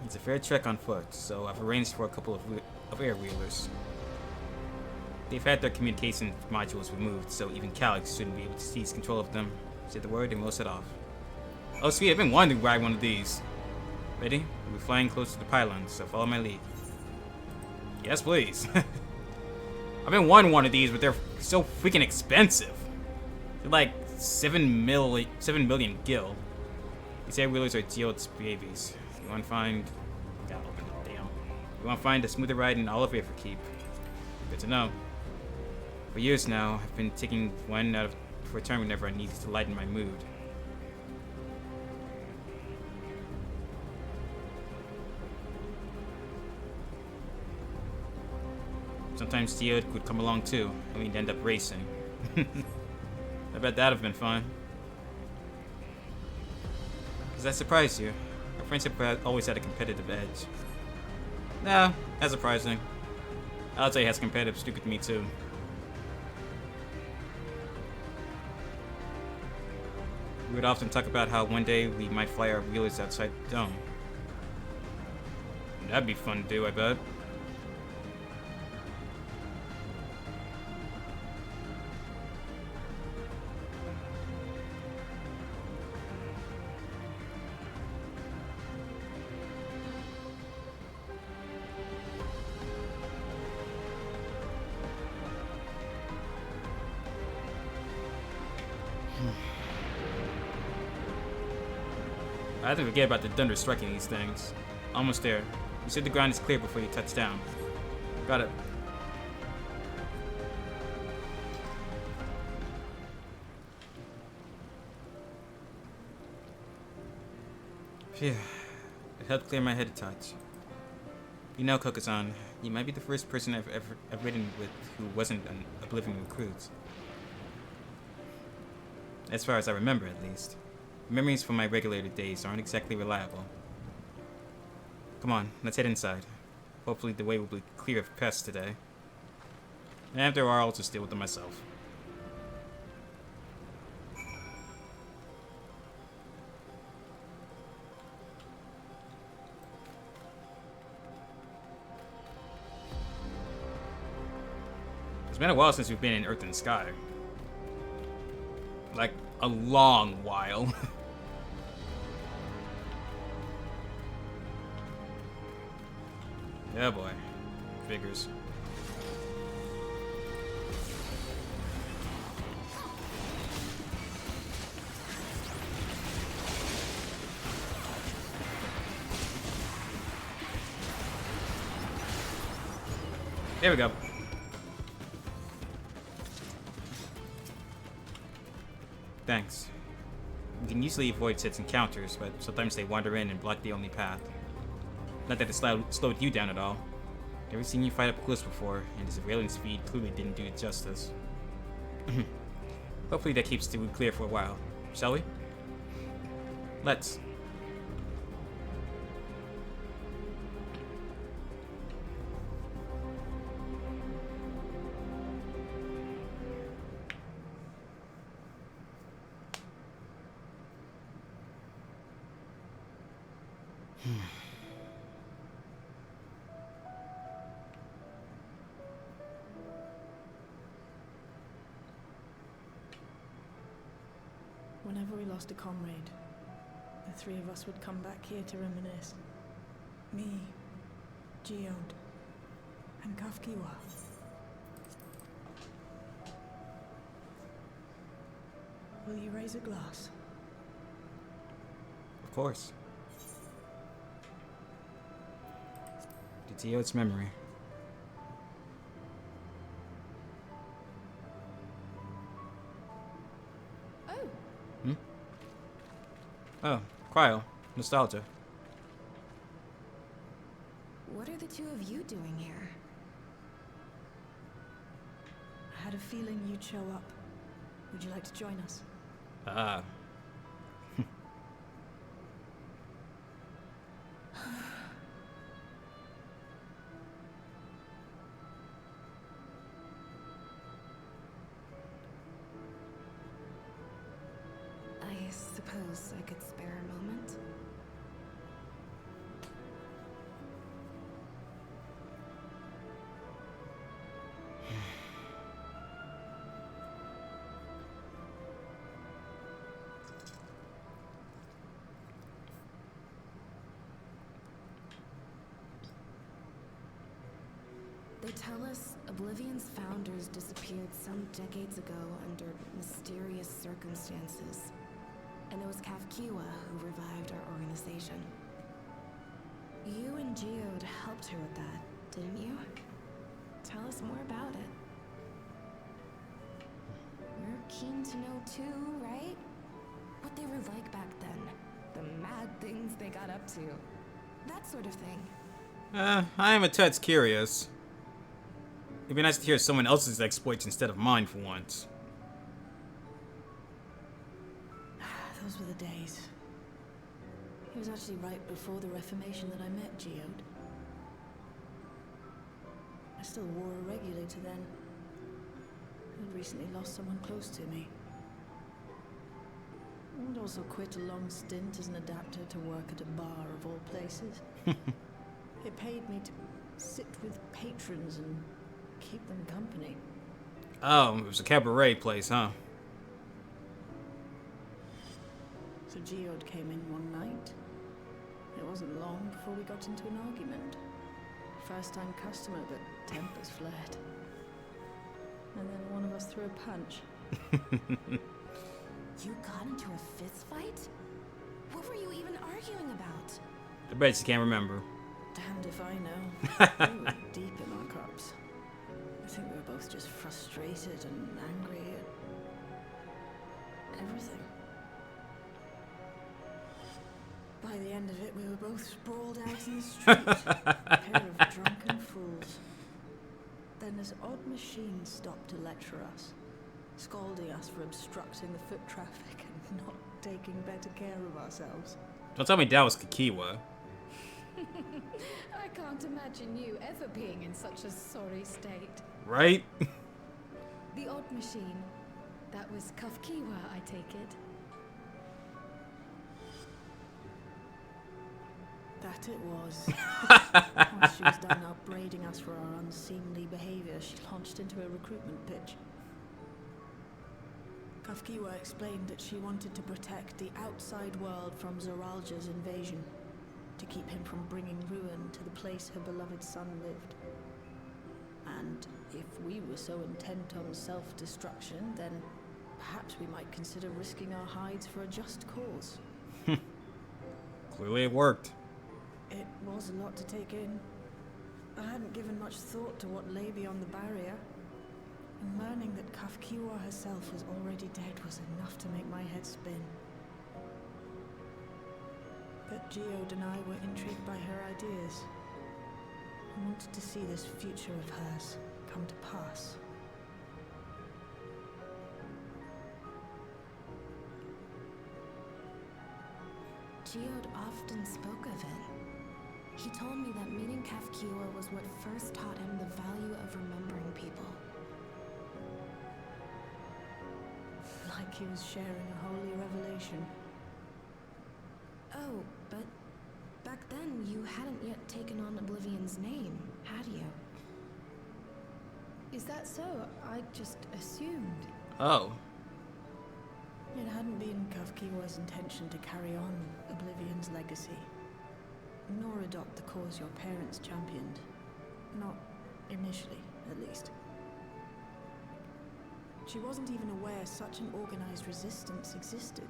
It's a fair trek on foot, so I've arranged for a couple of air-wheelers. They've had their communication modules removed, so even Calyx shouldn't be able to seize control of them. Say the word and we'll set off. Oh sweet, I've been wanting to ride one of these. Ready? We'll be flying close to the pylons, so follow my lead. Yes, please. I've been wanting one of these, but they're so freaking expensive. They're like 7 million gil. These air-wheelers are Geode's babies. You want to find We want to find a smoother ride in all of it for keep. Good to know. For years now, I've been taking one out of for a turn whenever I need to lighten my mood. Sometimes Geode would come along too, and we'd end up racing. I bet that'd have been fun. Does that surprise you? Our friendship always had a competitive edge. Nah, that's surprising. I'll tell you, has a competitive streak with me too. We would often talk about how one day we might fly our wheelers outside the dome. That'd be fun to do, I bet. I have to forget about the thunder striking these things. Almost there. You said the ground is clear before you touch down. Got it. Phew. It helped clear my head a touch. You know, Kokuzan, you might be the first person I've ridden with who wasn't an Oblivion recruit. As far as I remember, at least. Memories from my regulator days aren't exactly reliable. Come on, let's head inside. Hopefully the way will be clear of pests today. And after a while, I'll just deal with them myself. It's been a while since we've been in Earth and Sky. Like, a long while. Yeah, boy. Figures. There we go. Thanks. You can usually avoid such encounters, but sometimes they wander in and block the only path. Not that it slowed you down at all. Never seen you fight up close before, and his railing speed clearly didn't do it justice. Hopefully that keeps the route clear for a while. Shall we? Let's. Whenever we lost a comrade, the three of us would come back here to reminisce. Me, Geode, and Kafkiwa. Will you raise a glass? Of course. To Geode's memory. Oh, cryo. Nostalgia. What are the two of you doing here? I had a feeling you'd show up. Would you like to join us? Ah. I suppose I could spare a moment. They tell us Oblivion's founders disappeared some decades ago under mysterious circumstances. And it was Kafkiwa who revived our organization. You and Geode helped her with that, didn't you? Tell us more about it. You're keen to know too, right? What they were like back then. The mad things they got up to. That sort of thing. I am a touch curious. It'd be nice to hear someone else's exploits instead of mine for once. Those were the days. It was actually right before the Reformation that I met Geode. I still wore a regulator then. I'd recently lost someone close to me. And also quit a long stint as an adapter to work at a bar of all places. It paid me to sit with patrons and keep them company. Oh, it was a cabaret place, huh? So Geode came in one night. It wasn't long before we got into an argument. First-time customer, but tempers flared. And then one of us threw a punch. You got into a fist fight? What were you even arguing about? I bet you can't remember. Damned if I know. We were deep in our cups. I think we were both just frustrated and angry at everything. By the end of it, we were both sprawled out in the street. A pair of drunken fools. Then this odd machine stopped to lecture us, scolding us for obstructing the foot traffic and not taking better care of ourselves. Don't tell me that was Kakiwa. I can't imagine you ever being in such a sorry state. Right? The odd machine. That was Kafkiwa, I take it. That it was. Once she was done upbraiding us for our unseemly behavior, she launched into a recruitment pitch. Kafkiwa explained that she wanted to protect the outside world from Zoralja's invasion, to keep him from bringing ruin to the place her beloved son lived. And if we were so intent on self-destruction, then perhaps we might consider risking our hides for a just cause. Clearly it worked. It was a lot to take in. I hadn't given much thought to what lay beyond the barrier, and learning that Kafkiwa herself was already dead was enough to make my head spin. But Geode and I were intrigued by her ideas, and wanted to see this future of hers come to pass. Geode often spoke of it. He told me that meeting Kafkiwa was what first taught him the value of remembering people. Like he was sharing a holy revelation. Oh, but back then you hadn't yet taken on Oblivion's name, had you? Is that so? I just assumed. Oh. It hadn't been Kafkiwa's intention to carry on Oblivion's legacy, nor adopt the cause your parents championed. Not initially, at least. She wasn't even aware such an organized resistance existed.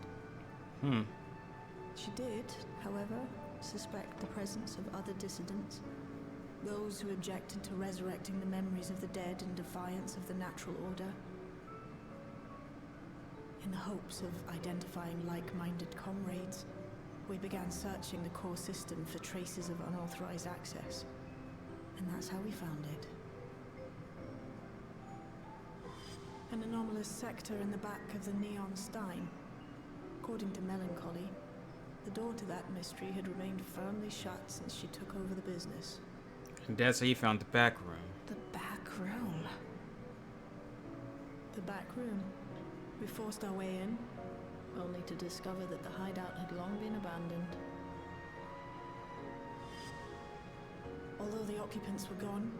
She did, however, suspect the presence of other dissidents, those who objected to resurrecting the memories of the dead in defiance of the natural order. In the hopes of identifying like-minded comrades, we began searching the core system for traces of unauthorized access. And that's how we found it. An anomalous sector in the back of the Neon Stein. According to Melancholy, the door to that mystery had remained firmly shut since she took over the business. And that's how you found the back room. The back room. The back room. We forced our way in, only to discover that the hideout had long been abandoned. Although the occupants were gone,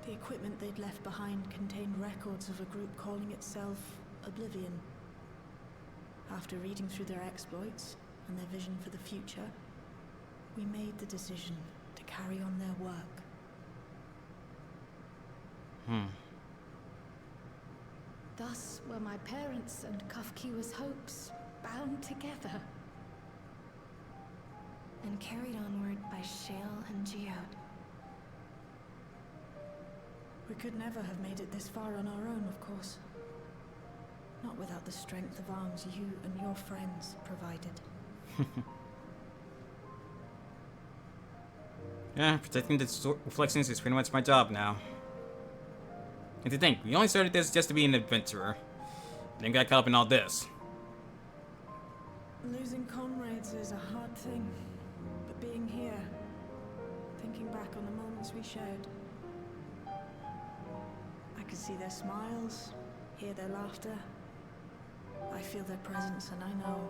the equipment they'd left behind contained records of a group calling itself Oblivion. After reading through their exploits and their vision for the future, we made the decision to carry on their work. Thus were my parents and Kafkiwa's hopes bound together. and carried onward by Shale and Geode. We could never have made it this far on our own, of course. Not without the strength of arms you and your friends provided. Yeah, protecting the reflections is pretty much my job now. And to think, we only started this just to be an adventurer. Then got caught up in all this. Losing comrades is a hard thing, but being here, thinking back on the moments we shared, I can see their smiles, hear their laughter. I feel their presence, and I know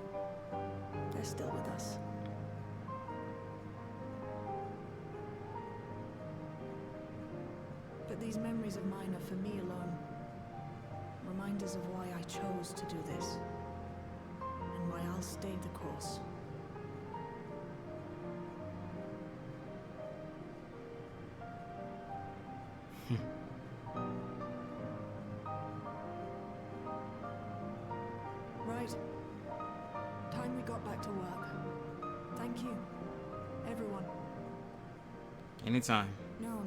they're still with us. But these memories of mine are for me alone. Reminders of why I chose to do this, and why I'll stay the course. Right. Time we got back to work. Thank you, everyone. Anytime. No,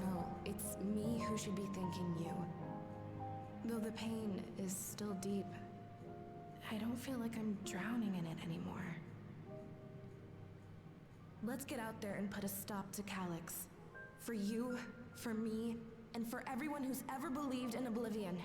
it's me who should be thanking you. Though the pain is still deep, I don't feel like I'm drowning in it anymore. Let's get out there and put a stop to Calyx. For you, for me, and for everyone who's ever believed in Oblivion.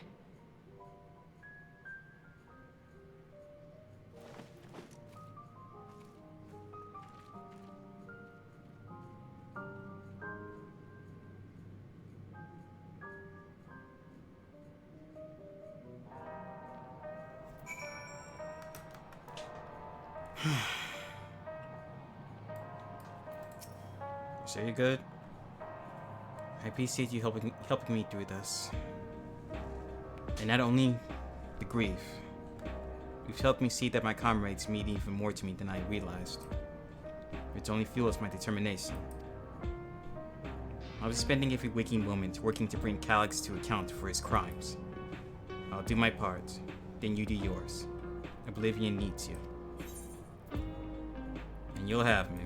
So you're good? I appreciate you helping me through this. And not only the grief, you've helped me see that my comrades mean even more to me than I realized. It only fuels my determination. I'll be spending every waking moment working to bring Calyx to account for his crimes. I'll do my part, then you do yours. Oblivion needs you. And you'll have me.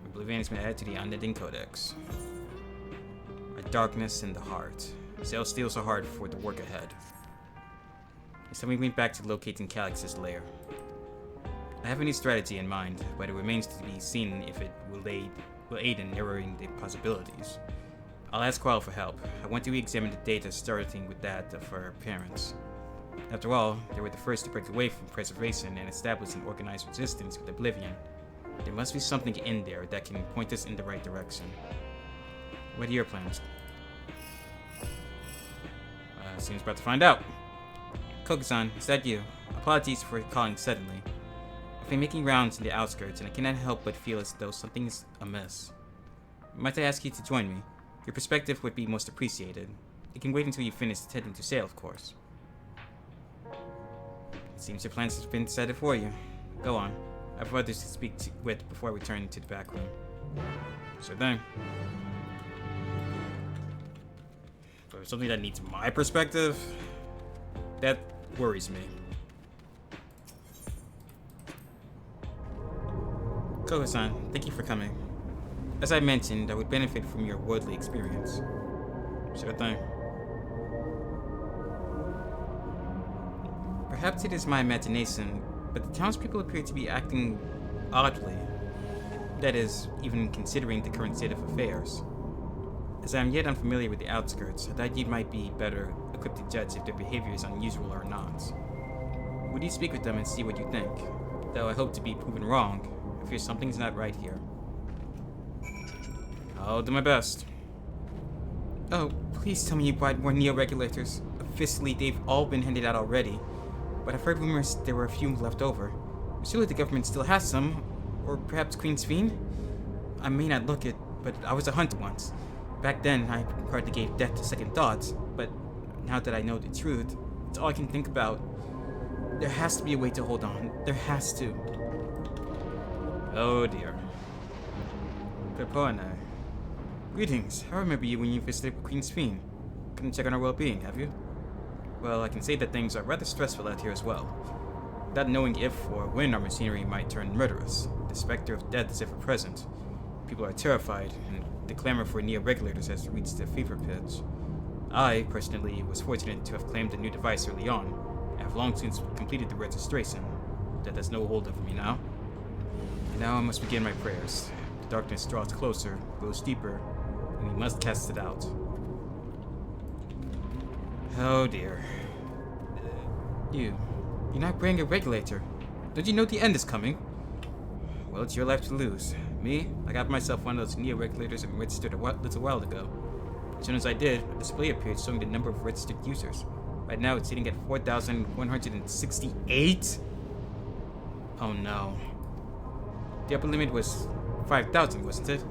Oblivion has been added to the Unending Codex. A darkness in the heart. Celestials are hard for the work ahead. It's time we went back to locating Calyx's lair. I have a new strategy in mind, but it remains to be seen if it will aid in narrowing the possibilities. I'll ask Qual for help. I want to re-examine the data starting with that of her parents. After all, they were the first to break away from preservation and establish an organized resistance with Oblivion. There must be something in there that can point us in the right direction. What are your plans? Seems about to find out. Koga-san, is that you? Apologies for calling suddenly. I've been making rounds in the outskirts and I cannot help but feel as though something is amiss. Might I ask you to join me? Your perspective would be most appreciated. You can wait until you finish attending to sale, of course. It seems your plans have been decided for you. Go on. I have others to speak with before I return to the back room. Sure thing. But something that needs my perspective? That worries me. Koga-san, thank you for coming. As I mentioned, I would benefit from your worldly experience. Sure thing. Perhaps it is my imagination, but the townspeople appear to be acting oddly. That is, even considering the current state of affairs. As I am yet unfamiliar with the outskirts, I thought you might be better equipped to judge if their behavior is unusual or not. Would you speak with them and see what you think? Though I hope to be proven wrong, I fear something's not right here. I'll do my best. Oh, please tell me you bought more neo-regulators. Officially, they've all been handed out already. But I've heard rumors there were a few left over. Surely the government still has some. Or perhaps Queen's Fiend? I may not look it, but I was a hunter once. Back then, I hardly gave death to second thoughts. But now that I know the truth, it's all I can think about. There has to be a way to hold on. There has to. Oh dear. Pepona. Greetings. I remember you when you visited Queen's Fiend. Couldn't check on our well-being, have you? Well, I can say that things are rather stressful out here as well. Without knowing if or when our machinery might turn murderous, the specter of death is ever present. People are terrified, and the clamor for neo-regulators has reached a fever pitch. I, personally, was fortunate to have claimed a new device early on. I have long since completed the registration. That has no hold over me now. And now I must begin my prayers. The darkness draws closer, grows deeper, and we must cast it out. Oh dear. You're not wearing a regulator. Don't you know the end is coming? Well, it's your life to lose. Me? I got myself one of those neo-regulators and registered a little while ago. As soon as I did, a display appeared showing the number of registered users. Right now, it's sitting at 4,168? Oh no. The upper limit was 5,000, wasn't it?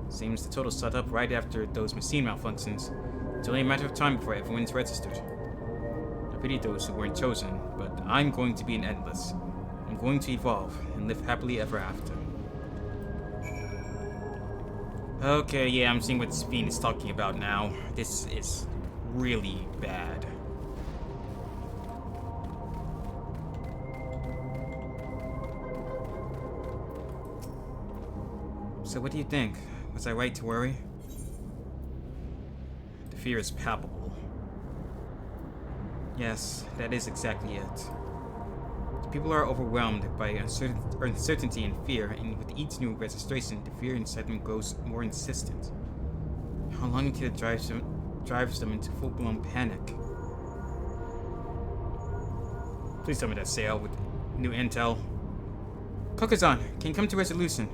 Seems the total set up right after those machine malfunctions. It's only a matter of time before everyone's registered. I pity those who weren't chosen, but I'm going to be an endless. I'm going to evolve and live happily ever after. Okay, yeah, I'm seeing what Speen is talking about now. This is really bad. So what do you think? Was I right to worry? The fear is palpable. Yes, that is exactly it. The people are overwhelmed by uncertainty and fear, and with each new registration, the fear inside them grows more insistent. How long until it drives them into full-blown panic? Please tell me that Sale with new intel. Kokazan, can you come to resolution?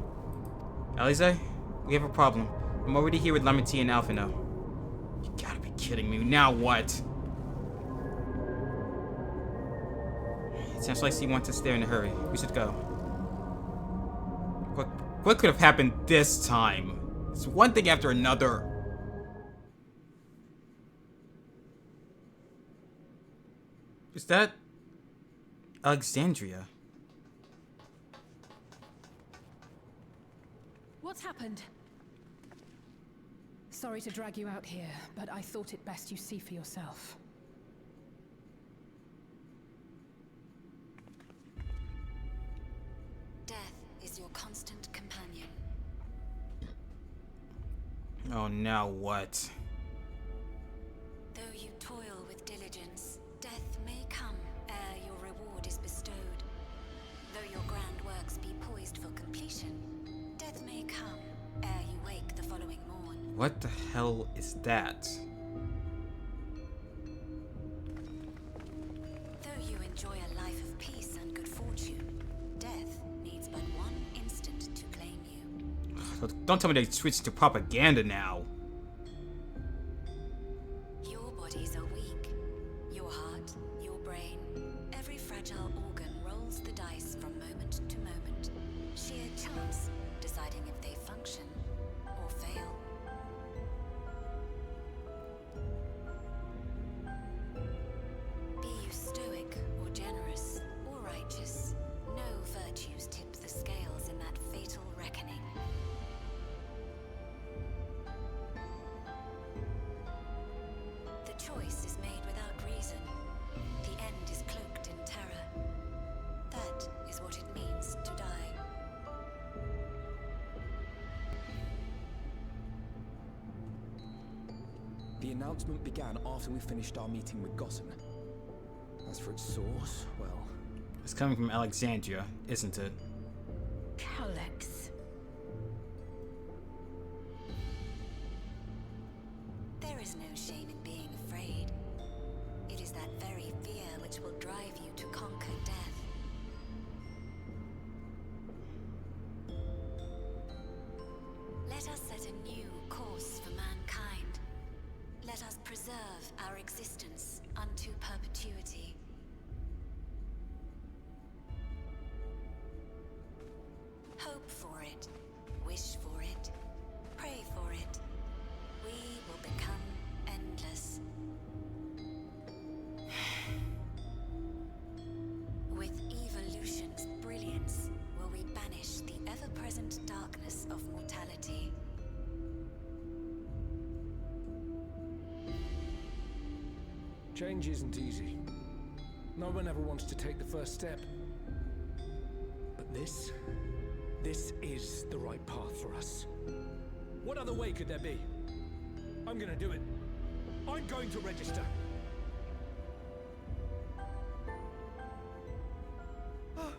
Alize, we have a problem. I'm already here with Lamati and Alphino. You gotta be kidding me. Now what? It sounds like she wants us there in a hurry. We should go. What could have happened this time? It's one thing after another. Is that Alexandria? What's happened? Sorry to drag you out here, but I thought it best you see for yourself. Death is your constant companion. Oh, now what? Though you toil with diligence, death may come ere your reward is bestowed. Though your grand works be poised for completion, death may come ere you wake the following morn. What the hell is that? Though you enjoy a life of peace and good fortune, death needs but one instant to claim you. Don't tell me they switched to propaganda now. Your bodies are weak. Your heart, your brain, every fragile organ rolls the dice from moment to moment. Sheer chance deciding if they function or fail. Be you stoic or generous or righteous, no virtues tip the scales in that fatal reckoning. The choice is made without reason. The end is cloaked in terror. That is what it means to die. The announcement began after we finished our meeting with Gossen. As for its source, well... It's coming from Alexandria, isn't it? Calyx. There is no shame in being afraid. It is that very fear which will drive you to conquer death. Let us set a new course for mankind. Let us preserve our existence unto perpetuity. Hope for it, wish for it, pray for it. We will become endless. With evolution's brilliance, will we banish the ever-present darkness of mortality. Change isn't easy. No one ever wants to take the first step. But this is the right path for us. What other way could there be? I'm gonna do it. I'm going to register.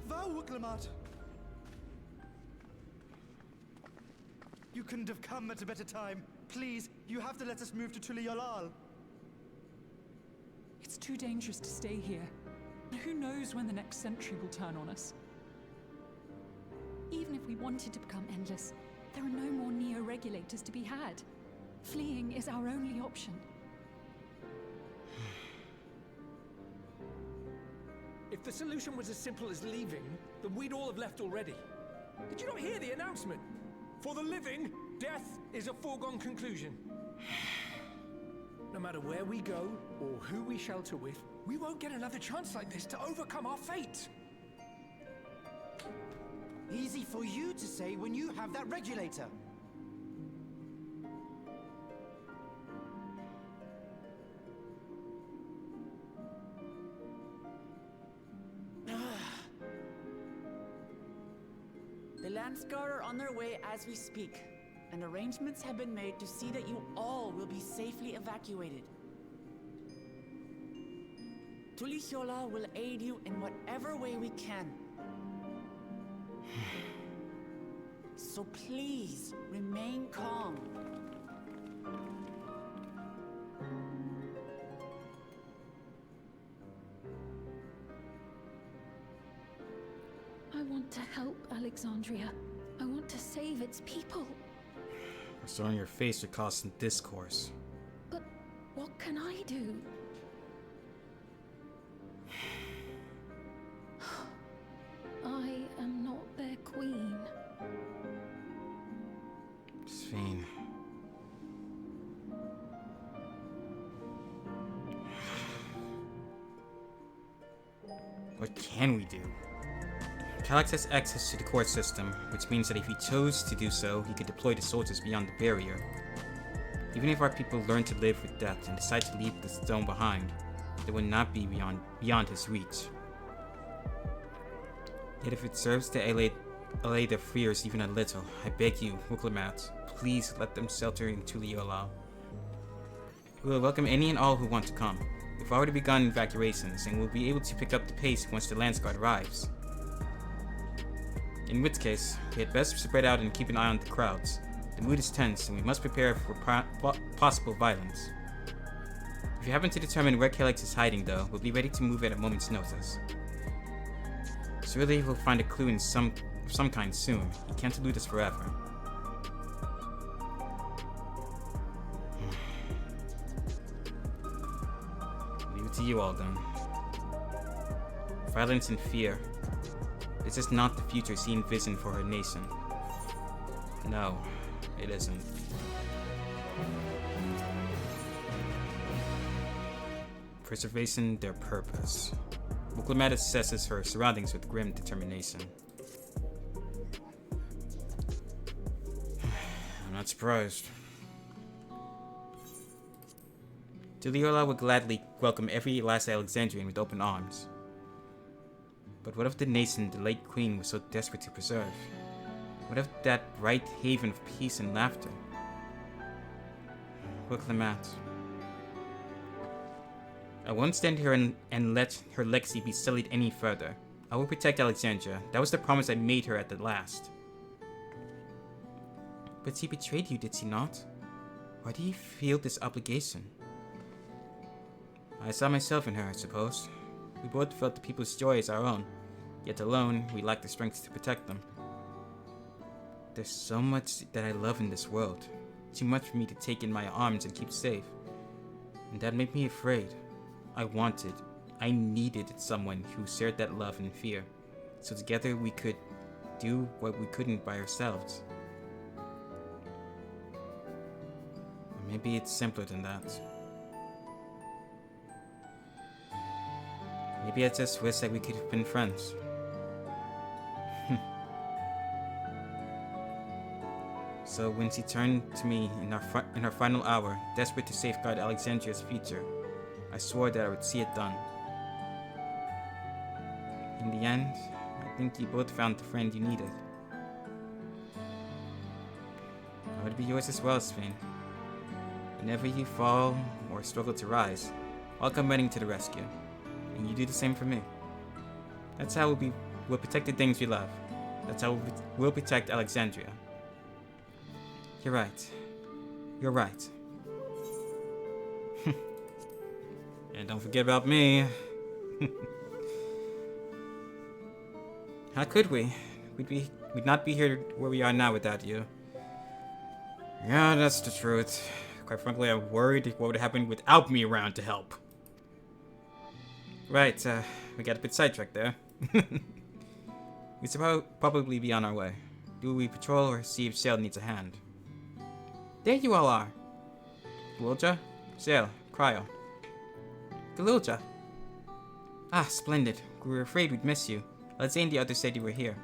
Wow, Wuklamat! You couldn't have come at a better time. Please, you have to let us move to Tuliolal. It's too dangerous to stay here. Who knows when the next century will turn on us? Even if we wanted to become endless, there are no more neo-regulators to be had. Fleeing is our only option. If the solution was as simple as leaving, then we'd all have left already. Did you not hear the announcement? For the living, death is a foregone conclusion. No matter where we go, or who we shelter with, we won't get another chance like this to overcome our fate. Easy for you to say when you have that regulator. The Landsguard are on their way as we speak, and arrangements have been made to see that you all will be safely evacuated. Tulichola will aid you in whatever way we can. So please, remain calm. I want to help Alexandria. I want to save its people. So on your face you're causing discourse. But what can I do? I am not their queen. Sphene. What can we do? Calyx has access to the court system, which means that if he chose to do so, he could deploy the soldiers beyond the barrier. Even if our people learn to live with death and decide to leave the stone behind, they will not be beyond his reach. Yet if it serves to allay their fears even a little, I beg you, Wuklamat, please let them shelter in Tuliolal. We will welcome any and all who want to come. We've already begun evacuations, and we'll be able to pick up the pace once the Landsguard arrives. In which case, we had best spread out and keep an eye on the crowds. The mood is tense, and we must prepare for possible violence. If you happen to determine where Calyx is hiding, though, we'll be ready to move at a moment's notice. Surely we'll find a clue in some kind soon. He can't elude us forever. Leave it to you all, then. Violence and fear. This is not the future she envisioned for her nation. No, it isn't. Preservation, their purpose. Wuklamat assesses her surroundings with grim determination. I'm not surprised. Tulichola would gladly welcome every last Alexandrian with open arms. But what of the nation the late queen was so desperate to preserve? What of that bright haven of peace and laughter? Wuklamat. I won't stand here and let her legacy be sullied any further. I will protect Alexandria. That was the promise I made her at the last. But she betrayed you, did she not? Why do you feel this obligation? I saw myself in her, I suppose. We both felt the people's joy as our own, yet alone, we lacked the strength to protect them. There's so much that I love in this world. Too much for me to take in my arms and keep safe. And that made me afraid. I needed someone who shared that love and fear, so together we could do what we couldn't by ourselves. Or maybe it's simpler than that. Maybe I just wish that we could have been friends. So when she turned to me in her final hour, desperate to safeguard Alexandria's future, I swore that I would see it done. In the end, I think you both found the friend you needed. I would be yours as well, Sven. Whenever you fall or struggle to rise, I'll come running to the rescue. And you do the same for me. That's how we'll protect the things we love. That's how we'll protect Alexandria. You're right. You're right. And don't forget about me. How could we? We'd not be here where we are now without you. Yeah, that's the truth. Quite frankly, I'm worried what would happen without me around to help. Right, we got a bit sidetracked there. We should probably be on our way. Do we patrol or see if Sail needs a hand? There you all are. Galulja, Sail, Cryo. Galulja. Ah, splendid. We were afraid we'd miss you. Alexei and the others said you were here.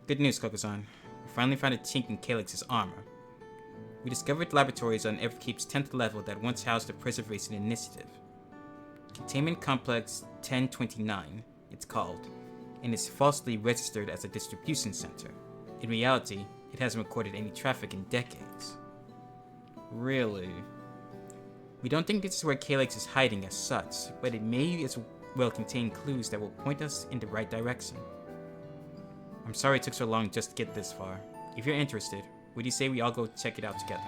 Good news, Kokuzan. We finally found a chink in Calyx's armor. We discovered laboratories on Everkeep's 10th level that once housed the Preservation Initiative. Containment Complex 1029, it's called, and is falsely registered as a distribution center. In reality, it hasn't recorded any traffic in decades. Really? We don't think this is where Calyx is hiding as such, but it may as well contain clues that will point us in the right direction. I'm sorry it took so long just to get this far. If you're interested, would you say we all go check it out together?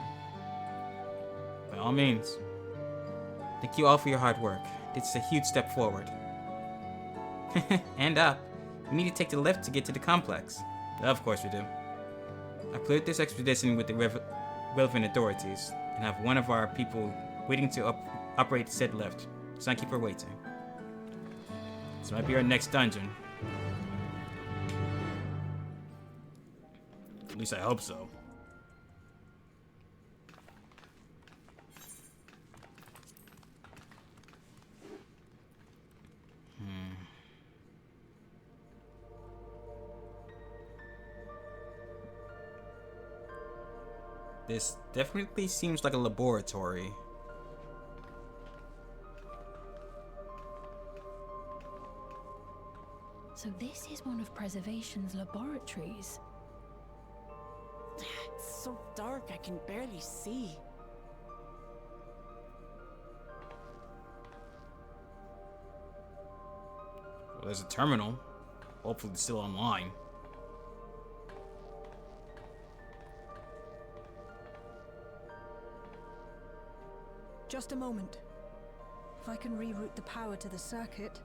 By all means. Thank you all for your hard work. This is a huge step forward. And up. We need to take the lift to get to the complex. Of course we do. I cleared this expedition with the relevant authorities, and have one of our people waiting to operate said lift. Let's not keep her waiting. This might be our next dungeon. At least I hope so. This definitely seems like a laboratory. So this is one of Preservation's laboratories. It's so dark I can barely see. Well, there's a terminal. Hopefully it's still online. Just a moment. If I can reroute the power to the circuit.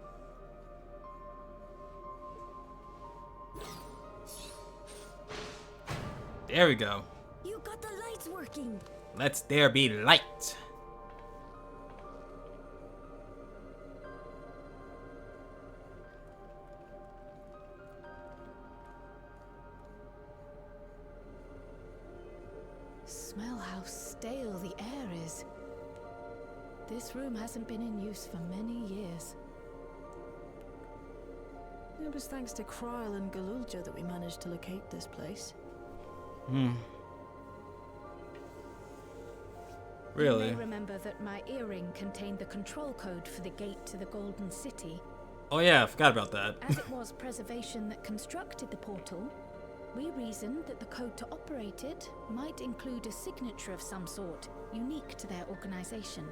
There we go. You got the lights working. Let's there be light. Smell how stale the air is. This room hasn't been in use for many years. It was thanks to Kryle and Galulja that we managed to locate this place. Really? You may remember that my earring contained the control code for the gate to the Golden City. Oh yeah, I forgot about that. As it was Preservation that constructed the portal, we reasoned that the code to operate it might include a signature of some sort, unique to their organization.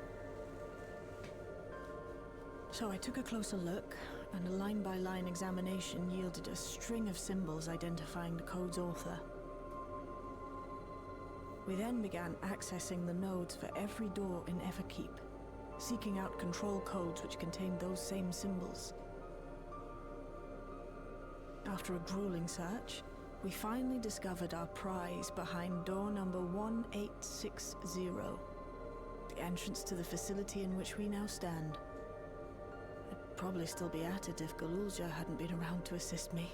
So I took a closer look, and a line-by-line examination yielded a string of symbols identifying the code's author. We then began accessing the nodes for every door in Everkeep, seeking out control codes which contained those same symbols. After a grueling search, we finally discovered our prize behind door number 1860, the entrance to the facility in which we now stand. I'd probably still be at it if Galulja hadn't been around to assist me.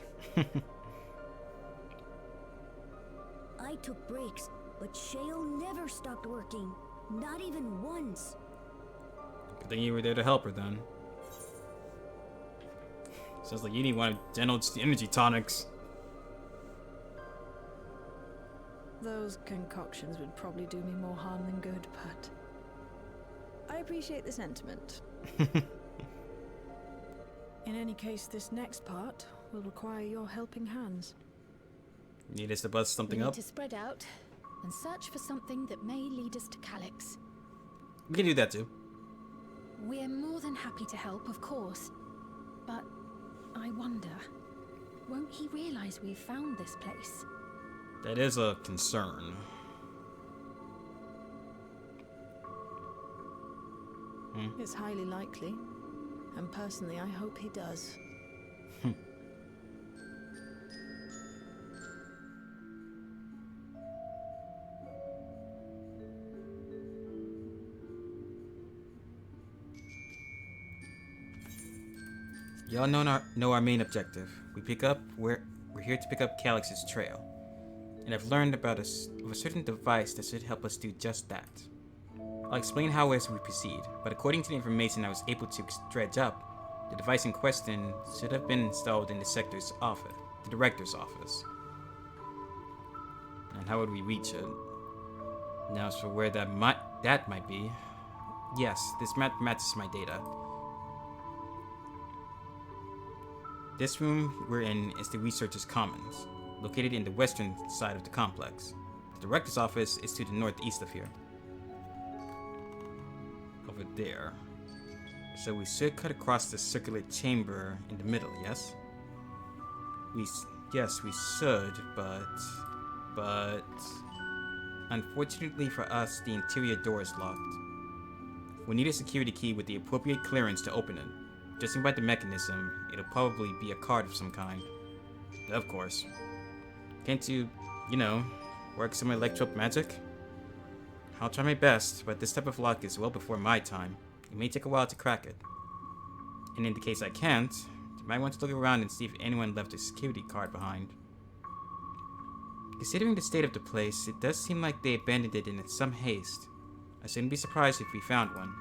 I took breaks, but Shale never stopped working. Not even once. Good thing you were there to help her then. Sounds like you need one of Denald's energy tonics. Those concoctions would probably do me more harm than good, but I appreciate the sentiment. In any case, this next part will require your helping hands. Need us to bust something we need up? to spread out and search for something that may lead us to Calyx. We can do that too. We're more than happy to help, of course. But I wonder, won't he realize we've found this place? That is a concern. It's highly likely. And personally, I hope he does. Y'all know our main objective. We're here to pick up Calyx's trail. And I've learned about of a certain device that should help us do just that. I'll explain how as we proceed, but according to the information I was able to dredge up, the device in question should have been installed in the director's office. And how would we reach it? Now as for where that might be, yes, this map matches my data. This room we're in is the Researcher's Commons, located in the western side of the complex. The director's office is to the northeast of here. Over there. So we should cut across the circular chamber in the middle, yes? Yes, we should, but... Unfortunately for us, the interior door is locked. We need a security key with the appropriate clearance to open it. Judging by the mechanism, it'll probably be a card of some kind. Of course. Can't you work some electro magic? I'll try my best, but this type of lock is well before my time. It may take a while to crack it. And in the case I can't, you might want to look around and see if anyone left a security card behind. Considering the state of the place, it does seem like they abandoned it in some haste. I shouldn't be surprised if we found one.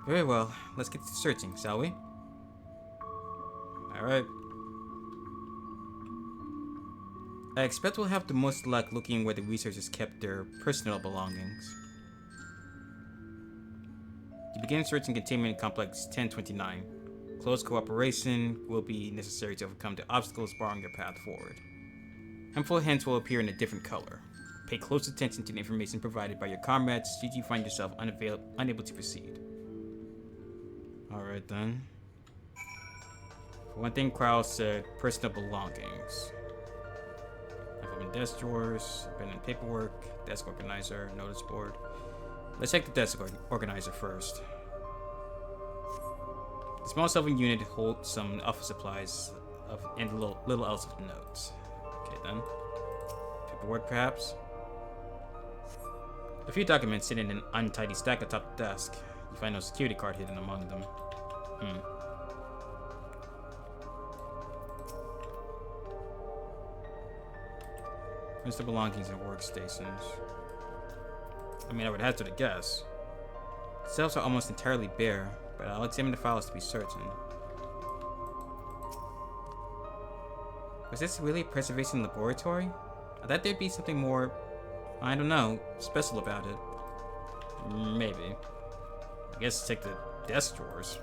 Very well, let's get to searching, shall we? Alright. I expect we'll have the most luck looking where the researchers kept their personal belongings. You begin searching Containment Complex 1029. Close cooperation will be necessary to overcome the obstacles barring your path forward. Handful of hints will appear in a different color. Pay close attention to the information provided by your comrades should you find yourself unable to proceed. Alright then. For one thing, Krauss said personal belongings. Implement desk drawers, abandoned paperwork, desk organizer, notice board. Let's check the desk organizer first. The small silver unit holds some office supplies and little else of notes. Okay then. Paperwork perhaps? A few documents sit in an untidy stack atop the desk. You find no security card hidden among them. List of belongings and workstations. I mean, I would hazard a guess. The cells are almost entirely bare, but I'll examine the files to be certain. Was this really a preservation laboratory? I thought there'd be something more, I don't know, special about it. Maybe. I guess check the desk drawers.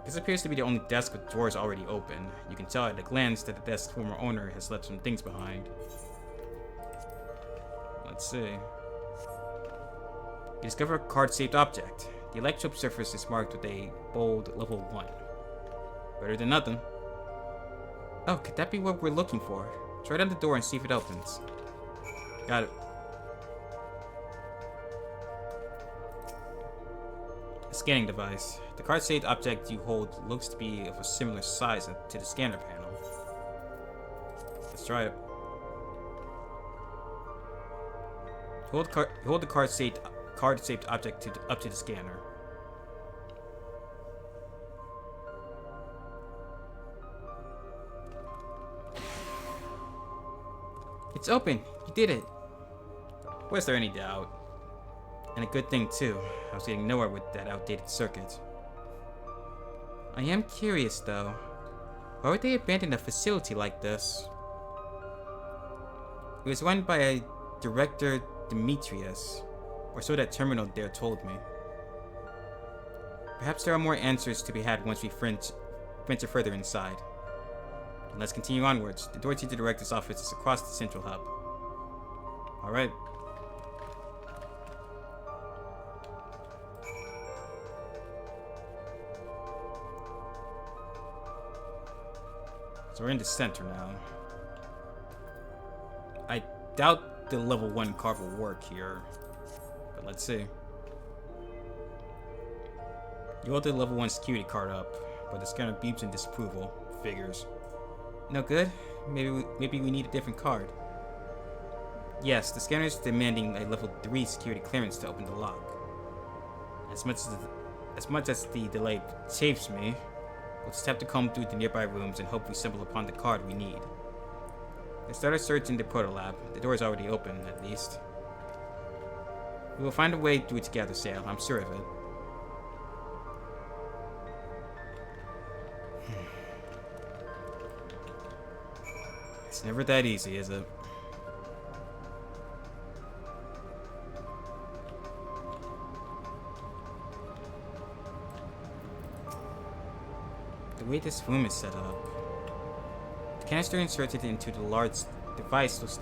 This appears to be the only desk with drawers already open. You can tell at a glance that the desk's former owner has left some things behind. Let's see. You discover a card-shaped object. The electrode surface is marked with a bold level 1. Better than nothing. Oh, could that be what we're looking for? Try it on the door and see if it opens. Got it. A scanning device. The card-shaped object you hold looks to be of a similar size to the scanner panel. Let's try it. Hold the card-shaped object up to the scanner. It's open! You did it! Was there any doubt? And a good thing too. I was getting nowhere with that outdated circuit. I am curious though. Why would they abandon a facility like this? It was run by a Director Demetrius. or so that terminal there told me. Perhaps there are more answers to be had once we venture further inside. Let's continue onwards. The door to the director's office is across the central hub. Alright. So we're in the center now. I doubt the level 1 card will work here. But let's see. You hold the level 1 security card up, but the scanner beeps in disapproval. Figures. No good? Maybe we need a different card. Yes, the scanner is demanding a level 3 security clearance to open the lock. As much as the delay saves me, we'll just have to comb through the nearby rooms and hope we stumble upon the card we need. Let's start a search in the proto lab. The door is already open, at least. We will find a way through together, Sale. I'm sure of it. It's never that easy, is it? The way this room is set up. The canister inserted into the large device looks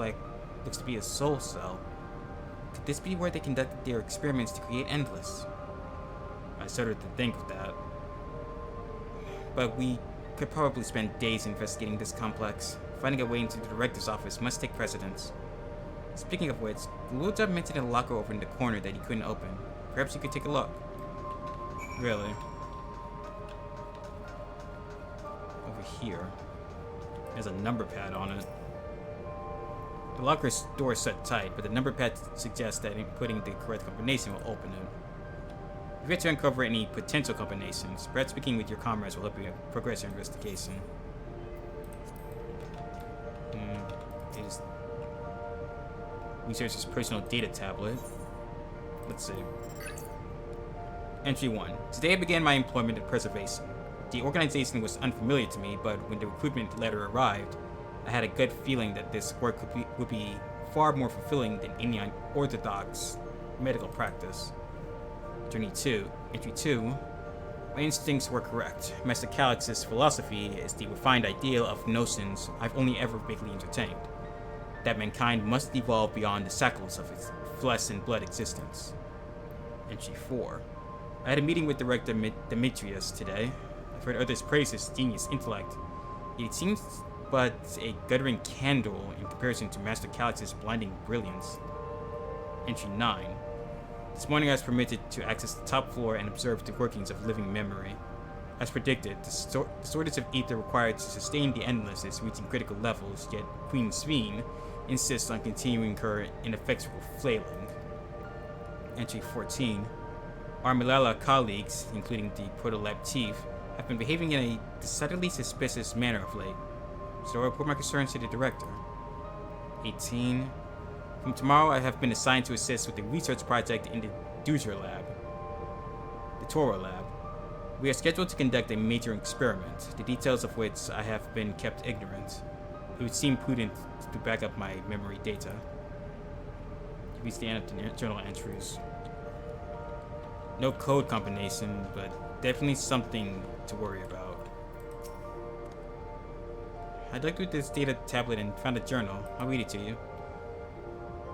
to be a soul cell. Could this be where they conducted their experiments to create Endless? I started to think of that. But we could probably spend days investigating this complex. Finding a way into the director's office must take precedence. Speaking of which, the little job mentioned a locker over in the corner that he couldn't open. Perhaps you could take a look. Really? Over here. There's a number pad on it. The locker's door is set tight, but the number pad suggests that inputting the correct combination will open it. If you get to uncover any potential combinations, perhaps speaking with your comrades will help you progress your investigation. Research his personal data tablet. Let's see. Entry 1. Today I began my employment at Preservation. The organization was unfamiliar to me, but when the recruitment letter arrived, I had a gut feeling that this work would be far more fulfilling than any unorthodox medical practice. Entry 2. My instincts were correct. Master Calyx's philosophy is the refined ideal of notions I've only ever vaguely entertained. That mankind must evolve beyond the shackles of its flesh and blood existence. Entry 4. I had a meeting with Director Demetrius today. I've heard others praise his genius intellect. It seems but a guttering candle in comparison to Master Calyx's blinding brilliance. Entry 9. This morning I was permitted to access the top floor and observe the workings of living memory. As predicted, the shortage of ether required to sustain the Endless is reaching critical levels, yet Queen Sveen insists on continuing her ineffectual flailing. Entry 14. Our Malala colleagues, including the Proto-Lab chief, have been behaving in a decidedly suspicious manner of late, so I report my concerns to the director. 18. From tomorrow, I have been assigned to assist with the research project in the Toro Lab. We are scheduled to conduct a major experiment, the details of which I have been kept ignorant. It would seem prudent to back up my memory data. We stand up the journal entries. No code combination, but definitely something to worry about. I dug through this data tablet and found a journal. I'll read it to you.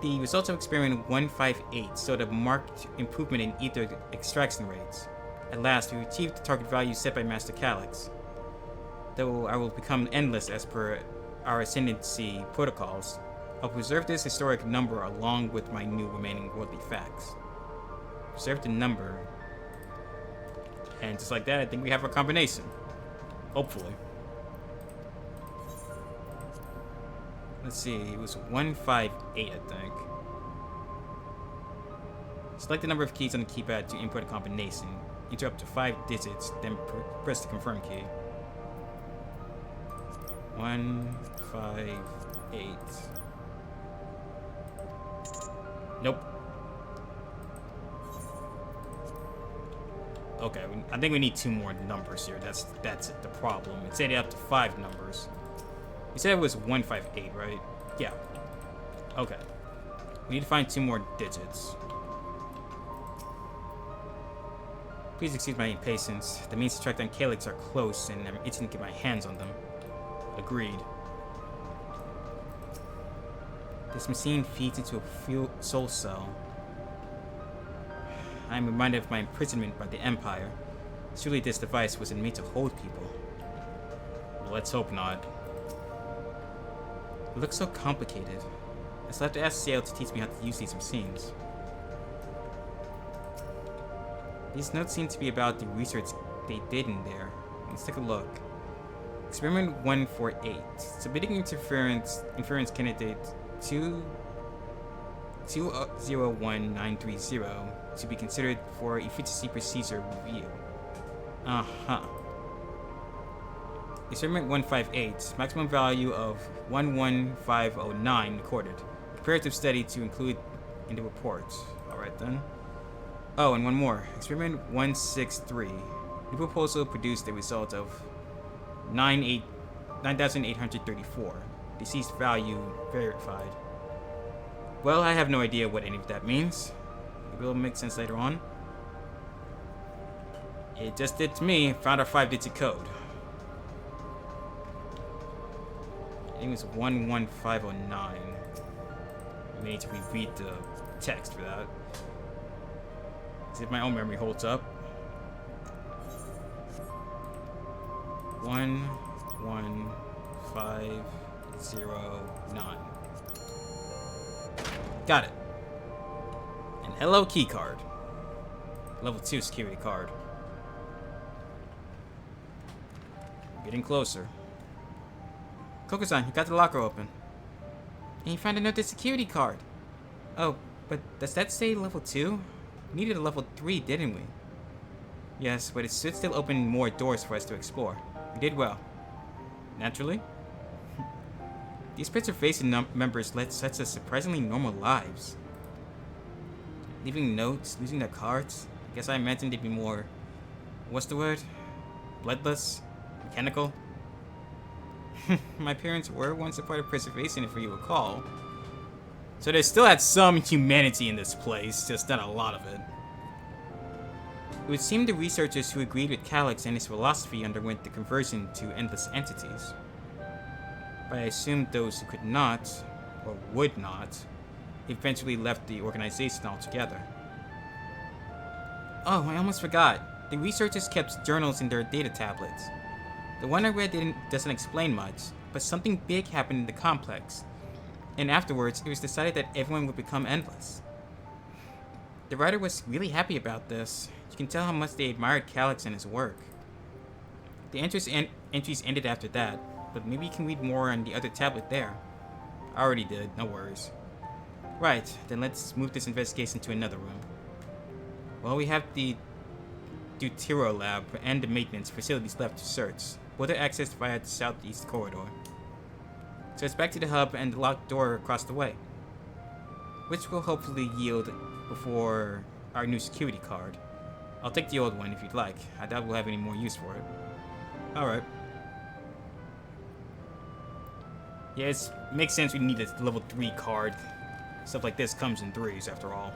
The results of experiment 158 showed a marked improvement in ether extraction rates. At last, we achieved the target value set by Master Calyx. Though I will become endless as per our ascendancy protocols, I'll preserve this historic number along with my new remaining worldly facts. Preserve the number. And just like that, I think we have a combination. Hopefully. Let's see, it was 158, I think. Select the number of keys on the keypad to input a combination. Enter up to 5 digits, then press the confirm key. 158. Nope. Okay, I think we need 2 more numbers here. That's it, the problem. It said up to 5 numbers. You said it was 158, right? Yeah. Okay. We need to find 2 more digits. Please excuse my impatience. The means to track down Calyx are close, and I'm itching to get my hands on them. Agreed. This machine feeds into a soul cell. I am reminded of my imprisonment by the Empire. Surely this device wasn't made to hold people. Well, let's hope not. It looks so complicated. I still have to ask Sale to teach me how to use these machines. These notes seem to be about the research they did in there. Let's take a look. Experiment 148. Submitting inference candidate 201930 to be considered for efficiency procedure review. Uh-huh. Experiment 158. Maximum value of 11509 recorded. Comparative study to include in the report. Alright then. Oh, and one more. Experiment 163. New proposal produced a result of 9,834. Deceased value verified. Well, I have no idea what any of that means. It will make sense later on. It just did to me. Found our 5-digit code. I think it was 11509. I need to reread the text for that. See if my own memory holds up. 11509. Got it. And hello key card. Level 2 security card. Getting closer. Koko-san, you got the locker open. And you found another security card. Oh, but does that say level 2? We needed a level 3, didn't we? Yes, but it should still open more doors for us to explore. We did well. Naturally. These preservation members led such a surprisingly normal lives. Leaving notes, losing their cards. I guess I imagined they'd be more... what's the word? Bloodless? Mechanical? My parents were once a part of preservation, if you recall. So they still had some humanity in this place, just not a lot of it. It would seem the researchers who agreed with Calyx and his philosophy underwent the conversion to endless entities. But I assumed those who could not, or would not, eventually left the organization altogether. Oh, I almost forgot. The researchers kept journals in their data tablets. The one I read doesn't explain much, but something big happened in the complex. And afterwards, it was decided that everyone would become endless. The writer was really happy about this. You can tell how much they admired Calyx and his work. The entries ended after that, but maybe you can read more on the other tablet there. I already did, no worries. Right, then let's move this investigation to another room. Well, we have the HidoriKuro lab and the maintenance facilities left to search. Both are accessed via the southeast corridor. So it's back to the hub and the locked door across the way, which will hopefully yield before our new security card. I'll take the old one if you'd like. I doubt we'll have any more use for it. Alright. Yeah, it makes sense we need a level 3 card. Stuff like this comes in 3s after all.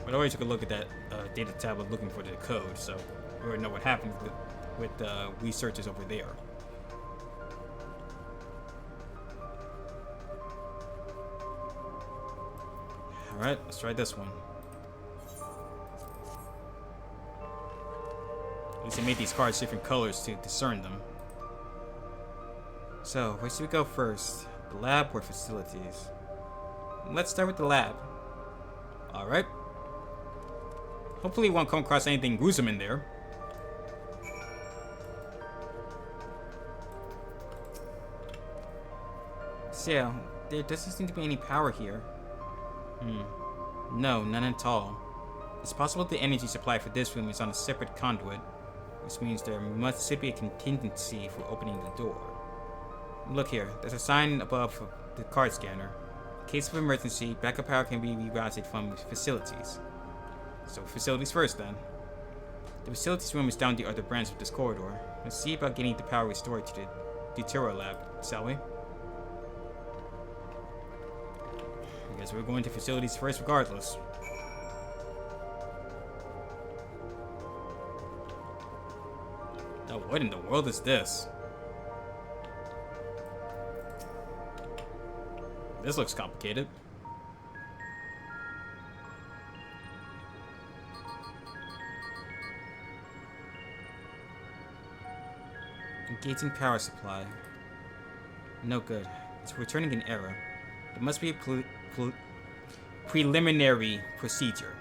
But I already took a look at that data tablet looking for the code, so we already know what happened with researchers over there. Alright, let's try this one. At least they made these cards different colors to discern them. So, where should we go first? The lab or facilities? Let's start with the lab. Alright. Hopefully we won't come across anything gruesome in there. So, there doesn't seem to be any power here. No, none at all. It's possible the energy supply for this room is on a separate conduit, which means there must be a contingency for opening the door. Look here, there's a sign above the card scanner. In case of emergency, backup power can be rerouted from facilities. So facilities first then. The facilities room is down the other branch of this corridor. Let's see about getting the power restored to the HidoriKuro lab, shall we? I guess we're going to facilities first regardless. Oh, what in the world is this? This looks complicated. Engaging power supply. No good. It's returning an error. It must be a preliminary procedure.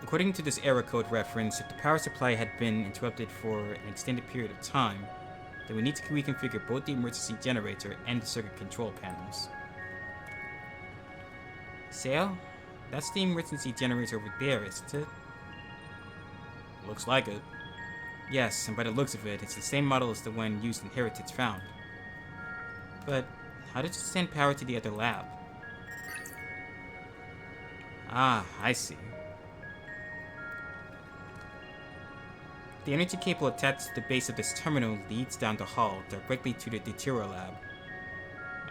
According to this error code reference, if the power supply had been interrupted for an extended period of time, then we need to reconfigure both the emergency generator and the circuit control panels. Sale? That's the emergency generator over there, isn't it? Looks like it. Yes, and by the looks of it, it's the same model as the one used in Heritage Found. But how did you send power to the other lab? Ah, I see. The energy cable attached to the base of this terminal leads down the hall directly to the Deutero lab.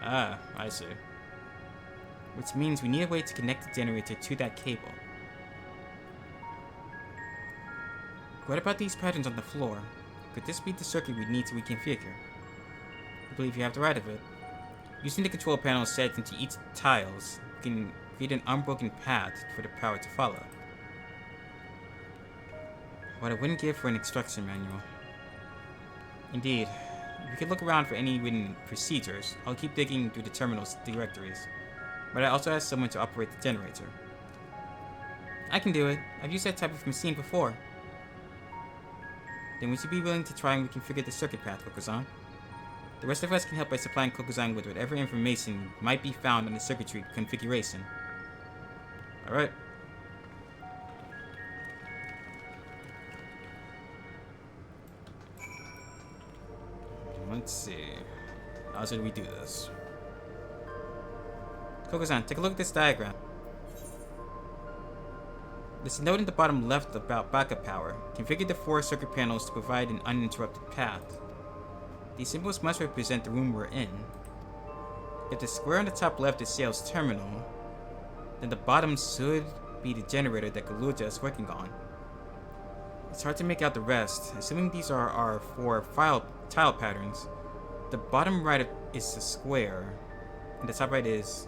Ah, I see. Which means we need a way to connect the generator to that cable. What about these patterns on the floor? Could this be the circuit we need to reconfigure? I believe you have the right of it. Using the control panel set into each tiles, we can create an unbroken path for the power to follow. What I wouldn't give for an instruction manual. Indeed, if we could look around for any written procedures, I'll keep digging through the terminal's directories. But I also asked someone to operate the generator. I can do it. I've used that type of machine before. Then we should be willing to try and reconfigure the circuit path, Kokuzan. The rest of us can help by supplying Kokuzan with whatever information might be found on the circuitry configuration. Alright. Let's see. How should we do this? Kokuzan, take a look at this diagram. There's a note in the bottom left about backup power. Configure the 4 circuit panels to provide an uninterrupted path. These symbols must represent the room we're in. If the square on the top left is Sale's terminal, then the bottom should be the generator that Galuja is working on. It's hard to make out the rest. Assuming these are our 4 tile patterns, the bottom right is a square, and the top right is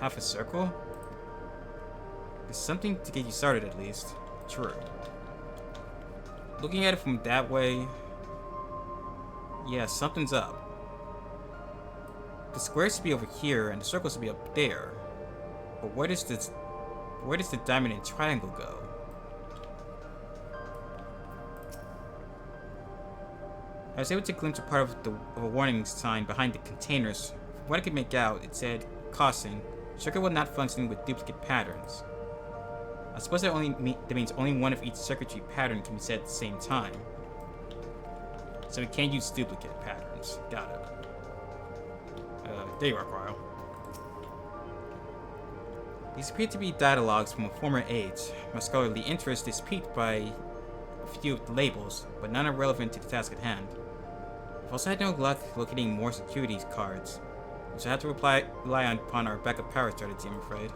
half a circle? There's something to get you started at least. True. Looking at it from that way, yeah, something's up. The square should be over here, and the circle should be up there. But where does the diamond and triangle go? I was able to glimpse a part of a warning sign behind the containers. From what I could make out, it said, "Caution, circuit will not function with duplicate patterns." I suppose that means only one of each circuitry pattern can be set at the same time. So we can't use duplicate patterns. Got it. There you are, Cryo. These appear to be data logs from a former age. My scholarly interest is piqued by a few of the labels, but none are relevant to the task at hand. I've also had no luck locating more security cards, so I have to rely upon our backup power strategy, I'm afraid.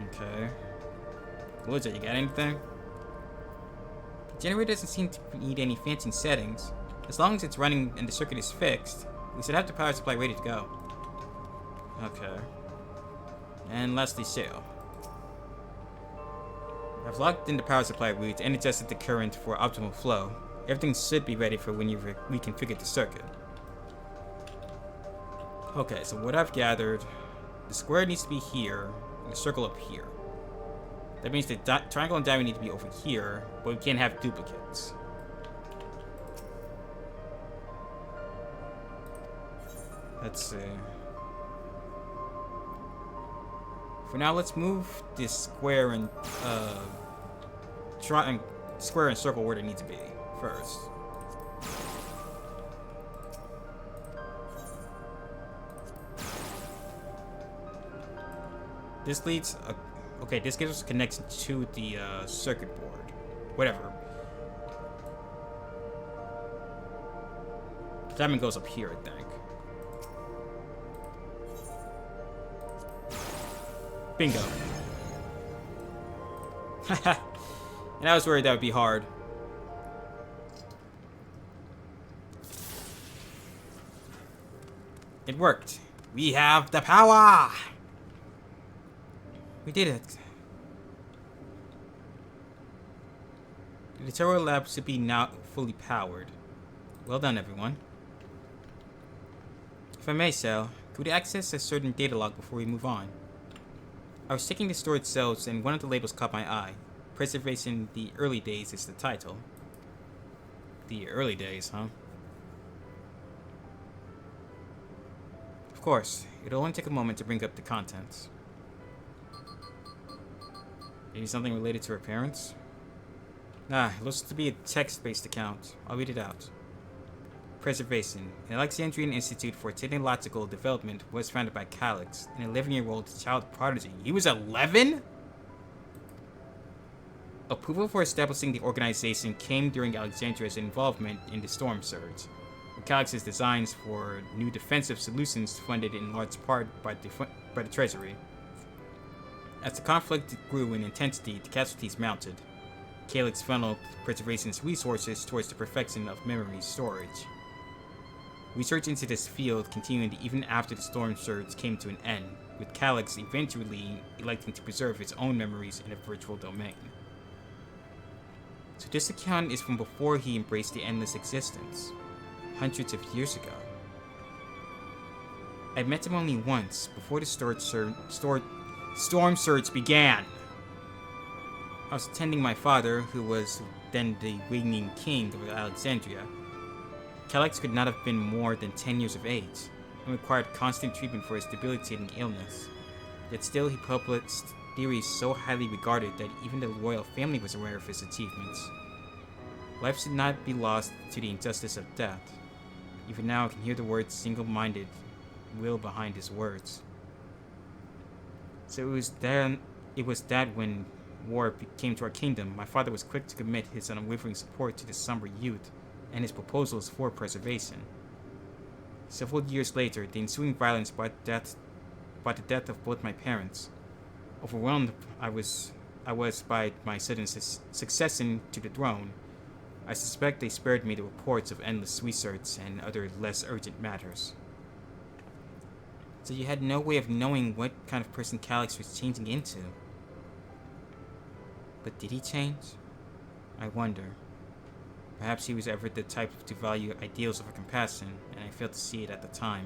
Okay. Galuja, you got anything? The generator doesn't seem to need any fancy settings. As long as it's running and the circuit is fixed, we should have the power supply ready to go. Okay. And lastly, Shale. I've locked in the power supply route and adjusted the current for optimal flow. Everything should be ready for when you reconfigure the circuit. Okay, so what I've gathered, the square needs to be here, and the circle up here. That means the triangle and diamond need to be over here, but we can't have duplicates. Let's see. For now, let's move this square and square and circle where they need to be first. This leads. Okay, this gives us a connection to the circuit board. Whatever. The diamond goes up here, I think. Bingo. And I was worried that would be hard. It worked. We have the power! We did it. The HidoriKuro lab should be now fully powered. Well done, everyone. If I may, Sal, could we access a certain data log before we move on? I was checking the storage cells and one of the labels caught my eye. Preservation the Early Days is the title. The early days, huh? Of course, it'll only take a moment to bring up the contents. Maybe something related to her parents? Ah, it looks to be a text-based account. I'll read it out. Preservation. An Alexandrian Institute for Technological Development was founded by Calyx, an 11-year-old child prodigy. He was 11?! Approval for establishing the organization came during Alexandria's involvement in the Storm Surge, with Calyx's designs for new defensive solutions funded in large part by the Treasury. As the conflict grew in intensity, the casualties mounted. Calyx funneled Preservation's resources towards the perfection of memory storage. Research into this field continued even after the Storm Surge came to an end, with Calyx eventually electing to preserve its own memories in a virtual domain. So this account is from before he embraced the endless existence, hundreds of years ago. I met him only once, before the Storm Surge began. I was attending my father, who was then the reigning king of Alexandria. Calyx could not have been more than 10 years of age, and required constant treatment for his debilitating illness. Yet still he published theories so highly regarded that even the royal family was aware of his achievements. Life should not be lost to the injustice of death. Even now I can hear the words single-minded will behind his words. So it was that when war came to our kingdom, my father was quick to commit his unwavering support to the somber youth and his proposals for preservation. Several years later, the ensuing violence brought the death of both my parents. Overwhelmed I was by my sudden succession to the throne. I suspect they spared me the reports of endless research and other less urgent matters. So you had no way of knowing what kind of person Calyx was changing into. But did he change? I wonder. Perhaps he was ever the type to value ideals over compassion, and I failed to see it at the time.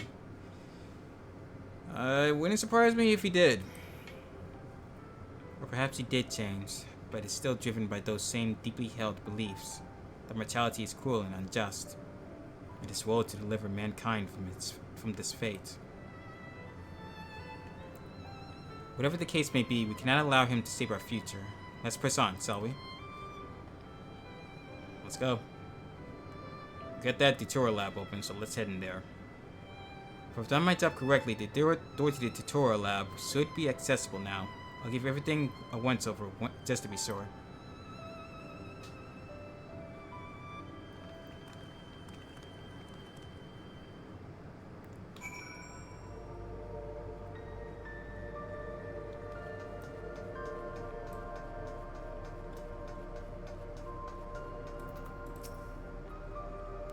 It wouldn't surprise me if he did. Or perhaps he did change, but is still driven by those same deeply held beliefs, that mortality is cruel and unjust, and his role to deliver mankind from this fate. Whatever the case may be, we cannot allow him to save our future. Let's press on, shall we? Let's go. Get that HidoriKuro lab open, so let's head in there. If I've done my job correctly, the door to the HidoriKuro lab should be accessible now. I'll give everything a once-over, just to be sure.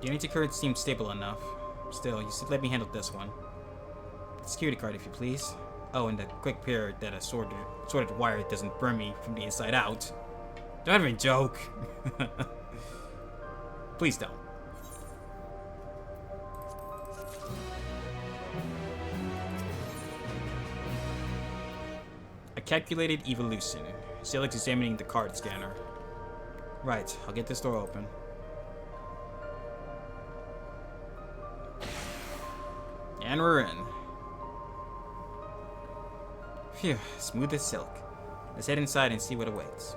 The energy current seems stable enough. Still, you should let me handle this one. Security card, if you please. Oh, and the quick repair that a sorted wire doesn't burn me from the inside out. Don't even joke. Please don't. A calculated evolution. Still examining the card scanner. Right, I'll get this door open. And we're in. Phew, smooth as silk. Let's head inside and see what awaits.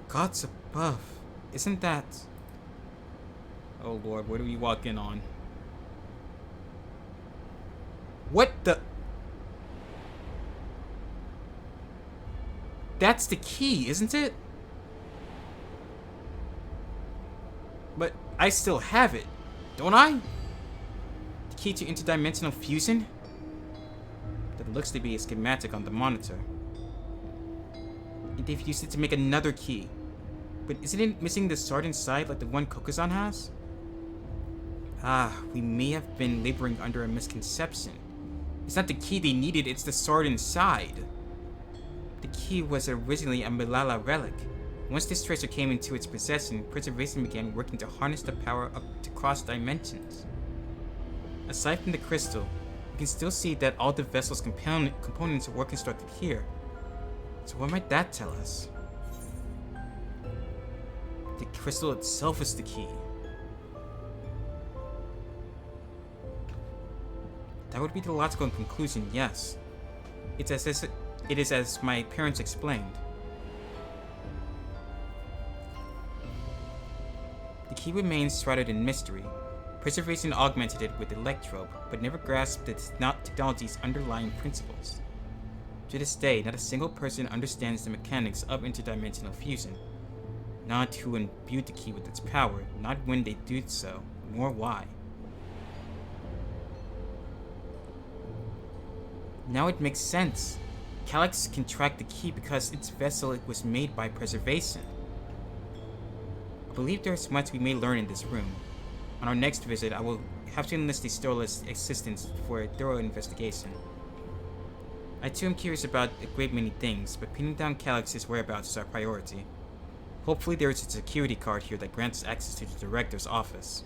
Gods above. Isn't that... Oh lord, where do we walk in on? What the... That's the key, isn't it? But I still have it, don't I? The key to interdimensional fusion? The what looks to be a schematic on the monitor. And they've used it to make another key. But isn't it missing the sword inside like the one Kokuzan has? Ah, we may have been laboring under a misconception. It's not the key they needed, it's the sword inside. The key was originally a Milala relic. Once this treasure came into its possession, Preservation began working to harness the power up to cross dimensions. Aside from the crystal, you can still see that all the vessel's components were constructed here. So what might that tell us? The crystal itself is the key. That would be the logical conclusion, yes. It is as my parents explained. The key remains shrouded in mystery. Preservation augmented it with electrobe, but never grasped its technology's underlying principles. To this day, not a single person understands the mechanics of interdimensional fusion. Not who imbued the key with its power, not when they did so, nor why. Now it makes sense. Calyx can track the key because its vessel was made by Preservation. I believe there is much we may learn in this room. On our next visit, I will have to enlist a Storless assistance for a thorough investigation. I too am curious about a great many things, but pinning down Calyx's whereabouts is our priority. Hopefully there is a security card here that grants us access to the director's office.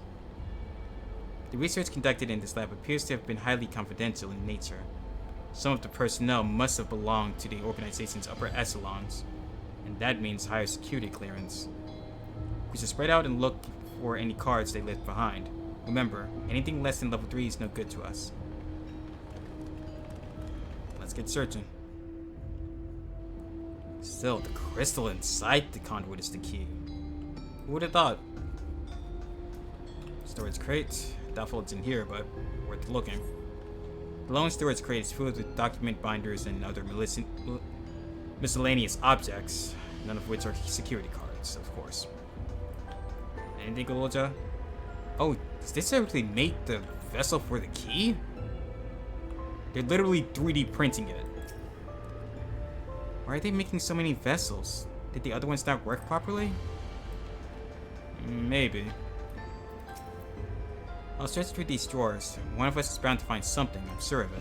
The research conducted in this lab appears to have been highly confidential in nature. Some of the personnel must have belonged to the organization's upper echelons, and that means higher security clearance. We should spread out and look for any cards they left behind. Remember, anything less than level 3 is no good to us. Let's get searching. Still, the crystal inside the conduit is the key. Who would have thought? Storage crate. Doubtful it's in here, but worth looking. The lone storage crate is filled with document binders and other miscellaneous objects, none of which are security cards, of course. Anything, Goloja? Oh, does this actually make the vessel for the key? They're literally 3D printing it. Why are they making so many vessels? Did the other ones not work properly? Maybe. I'll search through these drawers. One of us is bound to find something, I'm sure of it.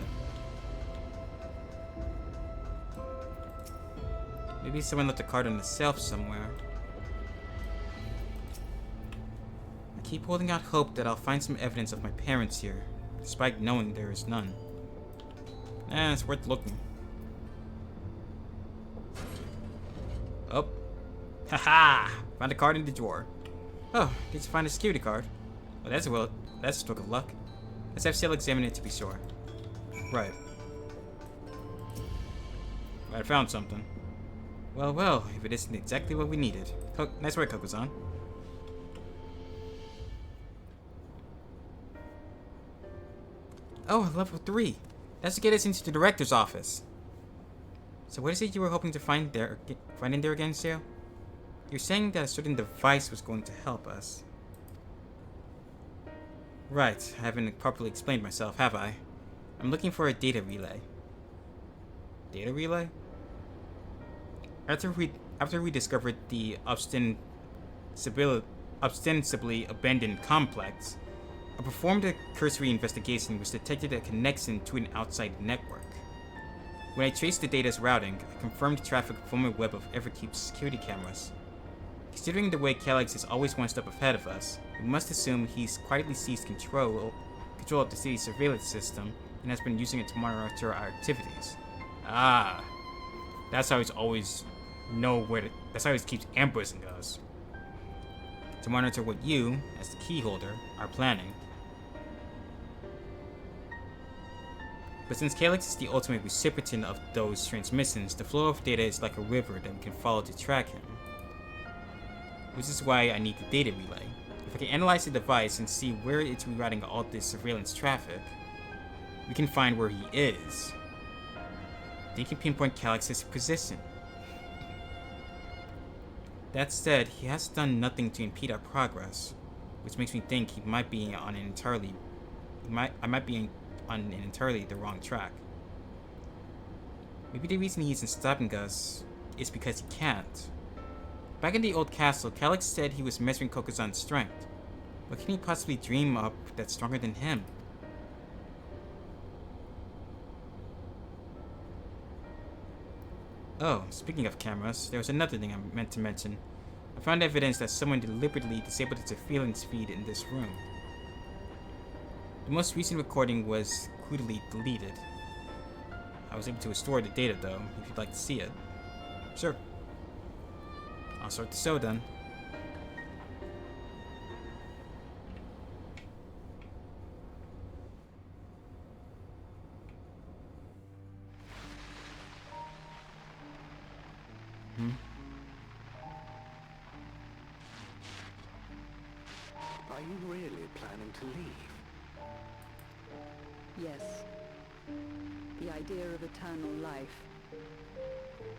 Maybe someone left a card on the shelf somewhere. I keep holding out hope that I'll find some evidence of my parents here, despite knowing there is none. It's worth looking. Oh. Haha! Found a card in the drawer. Oh, did you find a security card? Well, that's a stroke of luck. Let's have Ciel examine it to be sure. Right. I found something. Well, if it isn't exactly what we needed. Nice work, Kokuzan. Oh, level 3. That's to get us into the director's office. So what is it you were hoping to find in there again, Ciel? You're saying that a certain device was going to help us. Right, I haven't properly explained myself, have I? I'm looking for a data relay. Data relay? After we discovered the ostensibly abandoned complex, I performed a cursory investigation which detected a connection to an outside network. When I traced the data's routing, I confirmed traffic from a web of Everkeep's security cameras. Considering the way Calyx is always one step ahead of us, we must assume he's quietly seized control of the city's surveillance system and has been using it to monitor our activities. Ah, that's how he's always that's how he keeps ambushing us. To monitor what you, as the key holder, are planning. But since Calyx is the ultimate recipient of those transmissions, the flow of data is like a river that we can follow to track him. Which is why I need the data relay. If I can analyze the device and see where it's rerouting all this surveillance traffic, we can find where he is. Then you can pinpoint Calyx's position. That said, he has done nothing to impede our progress, which makes me think he might be on an entirely the wrong track. Maybe the reason he isn't stopping us is because he can't. Back in the old castle, Calyx said he was measuring Kokuzan's strength. What can he possibly dream up that's stronger than him? Oh, speaking of cameras, there was another thing I meant to mention. I found evidence that someone deliberately disabled the surveillance feed in this room. The most recent recording was crudely deleted. I was able to restore the data though, if you'd like to see it. Sure. I'll start the show then. Are you really planning to leave? Yes. The idea of eternal life.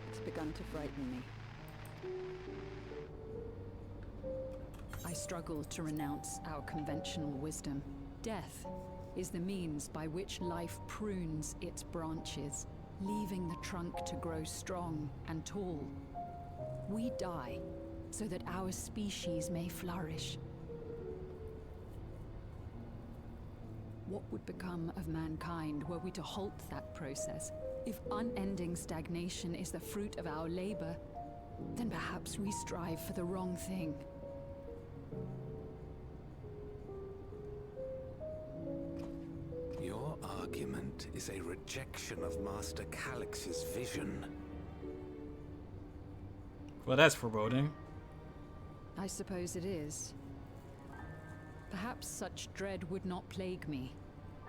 It's begun to frighten me. I struggle to renounce our conventional wisdom. Death is the means by which life prunes its branches, leaving the trunk to grow strong and tall. We die so that our species may flourish. What would become of mankind were we to halt that process? If unending stagnation is the fruit of our labor, then perhaps we strive for the wrong thing. Your argument is a rejection of Master Calyx's vision. Well, that's foreboding. I suppose it is. Perhaps such dread would not plague me,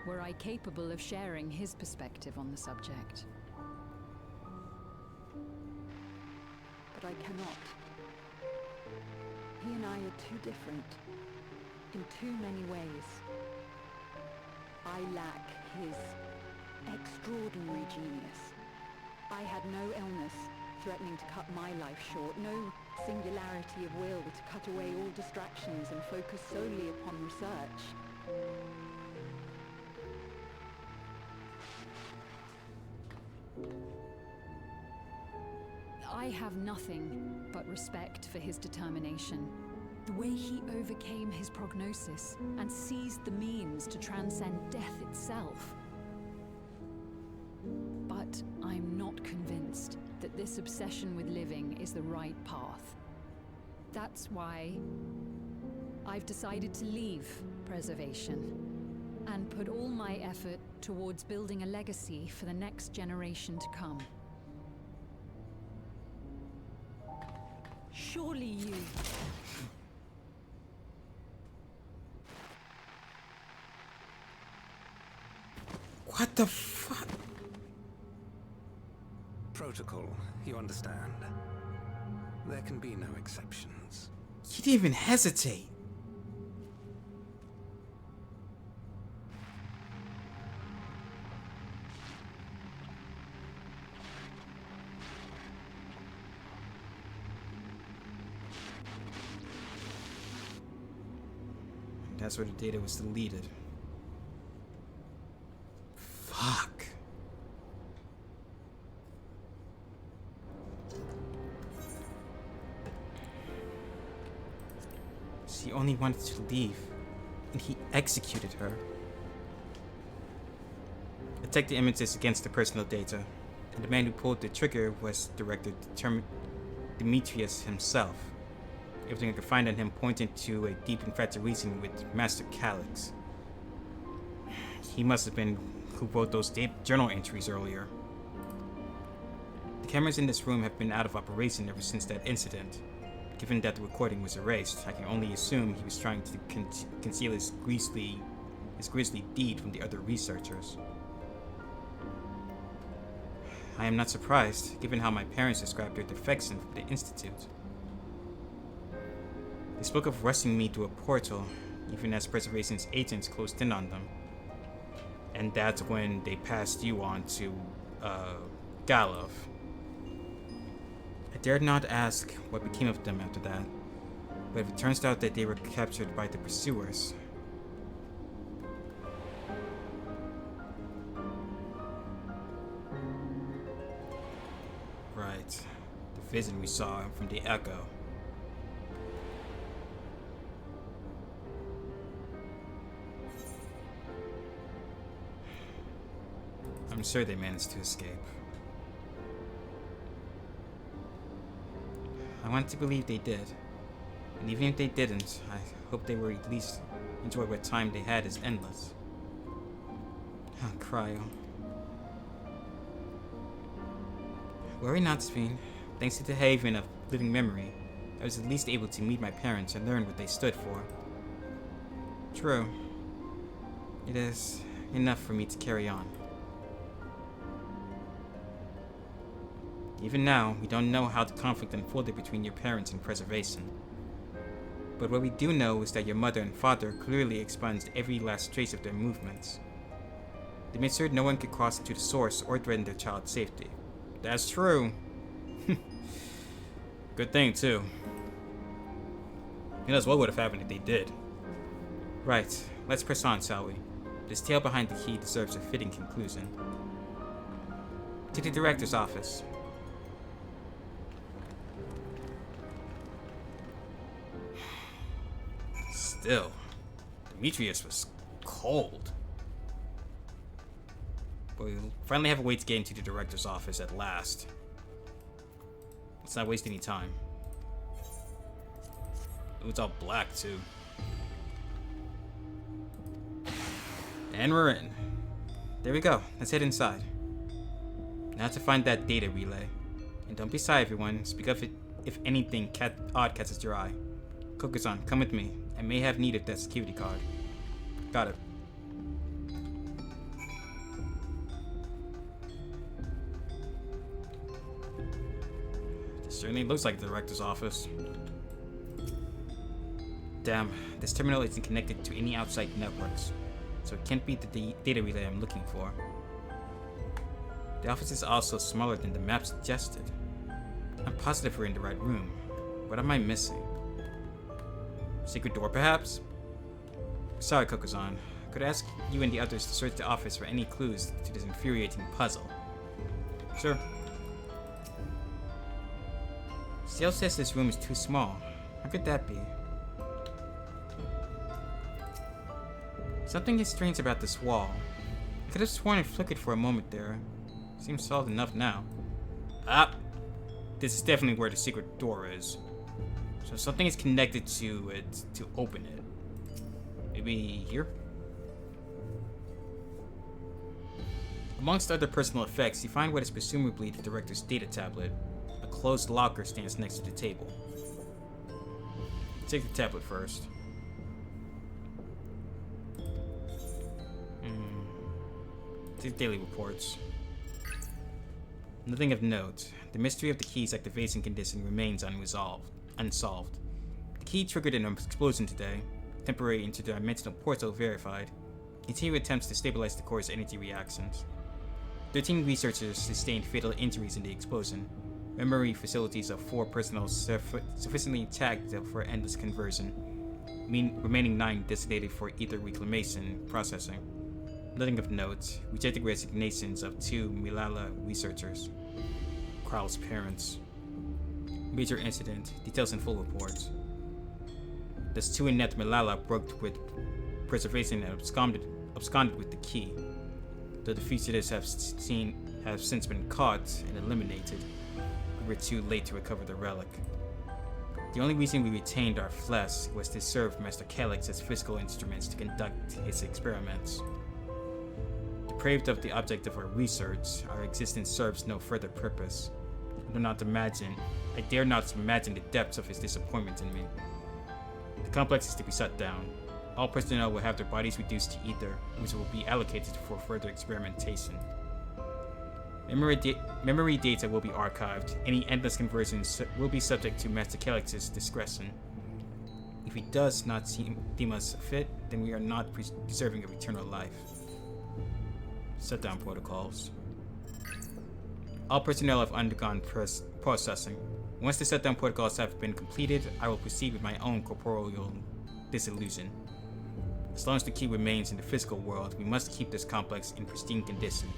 were I capable of sharing his perspective on the subject. But I cannot. He and I are too different, in too many ways. I lack his extraordinary genius. I had no illness threatening to cut my life short, no singularity of will to cut away all distractions and focus solely upon research. I have nothing but respect for his determination. The way he overcame his prognosis and seized the means to transcend death itself. But I'm not convinced that this obsession with living is the right path. That's why I've decided to leave preservation and put all my effort towards building a legacy for the next generation to come. Surely you... What the fuck? Protocol, you understand. There can be no exceptions. He didn't even hesitate. That's where the data was deleted. Fuck. She only wanted to leave, and he executed her. I checked the images against the personal data, and the man who pulled the trigger was Director Demetrius himself. Everything I could find on him pointed to a deep infatuation with Master Calyx. He must have been who wrote those journal entries earlier. The cameras in this room have been out of operation ever since that incident. Given that the recording was erased, I can only assume he was trying to conceal his grisly deed from the other researchers. I am not surprised, given how my parents described their defection from the Institute. They spoke of rushing me to a portal, even as Preservation's agents closed in on them. And that's when they passed you on to, Galov. I dared not ask what became of them after that, but if it turns out that they were captured by the pursuers... Right. The vision we saw from the Echo. I'm sure they managed to escape. I want to believe they did. And even if they didn't, I hope they were at least enjoy what time they had is endless. Oh, Cryo. Worry not, Speen. Thanks to the haven of living memory, I was at least able to meet my parents and learn what they stood for. True. It is enough for me to carry on. Even now, we don't know how the conflict unfolded between your parents and Preservation. But what we do know is that your mother and father clearly expunged every last trace of their movements. They made sure no one could cross into the source or threaten their child's safety. That's true. Good thing, too. Who knows what would have happened if they did. Right, let's press on, shall we? This tale behind the key deserves a fitting conclusion. To the director's office. Still, Demetrius was cold. But we finally have a way to get into the director's office at last. Let's not waste any time. Ooh, it's all black, too. And we're in. There we go. Let's head inside. Now to find that data relay. And don't be shy, everyone. Speak up if anything odd catches your eye. Kokusan, come with me. I may have need of that security card. Got it. This certainly looks like the director's office. Damn, this terminal isn't connected to any outside networks, so it can't be the data relay I'm looking for. The office is also smaller than the map suggested. I'm positive we're in the right room. What am I missing? Secret door, perhaps? Sorry, Kokozan. Could I ask you and the others to search the office for any clues to this infuriating puzzle? Sure. Ciel says this room is too small. How could that be? Something is strange about this wall. I could have sworn it flickered for a moment there. Seems solid enough now. Ah! This is definitely where the secret door is. So something is connected to it to open it. Maybe here? Amongst other personal effects, you find what is presumably the director's data tablet. A closed locker stands next to the table. Take the tablet first. Take daily reports. Nothing of note. The mystery of the key's activation condition remains unsolved. The key triggered an explosion today. Temporary interdimensional portal verified. Continued attempts to stabilize the core's energy reactions. 13 researchers sustained fatal injuries in the explosion. Memory facilities of 4 personnel sufficiently intact for endless conversion. Remaining 9 designated for ether reclamation processing. Nothing of note. Rejected resignations of 2 Milala researchers. Kral's parents. Major incident. Details in full reports. Thus 2 inept Milala broke with preservation and absconded with the key. Though the fugitives have since been caught and eliminated, we were too late to recover the relic. The only reason we retained our flesh was to serve Master Calyx as physical instruments to conduct his experiments. Depraved of the object of our research, our existence serves no further purpose. I dare not imagine the depths of his disappointment in me. The complex is to be shut down. All personnel will have their bodies reduced to ether, which will be allocated for further experimentation. Memory data will be archived. Any endless conversions will be subject to Master Calyx's discretion. If he does not deem us fit, then we are not deserving of eternal life. Shutdown protocols. All personnel have undergone processing. Once the shutdown protocols have been completed, I will proceed with my own corporeal dissolution. As long as the key remains in the physical world, we must keep this complex in pristine condition.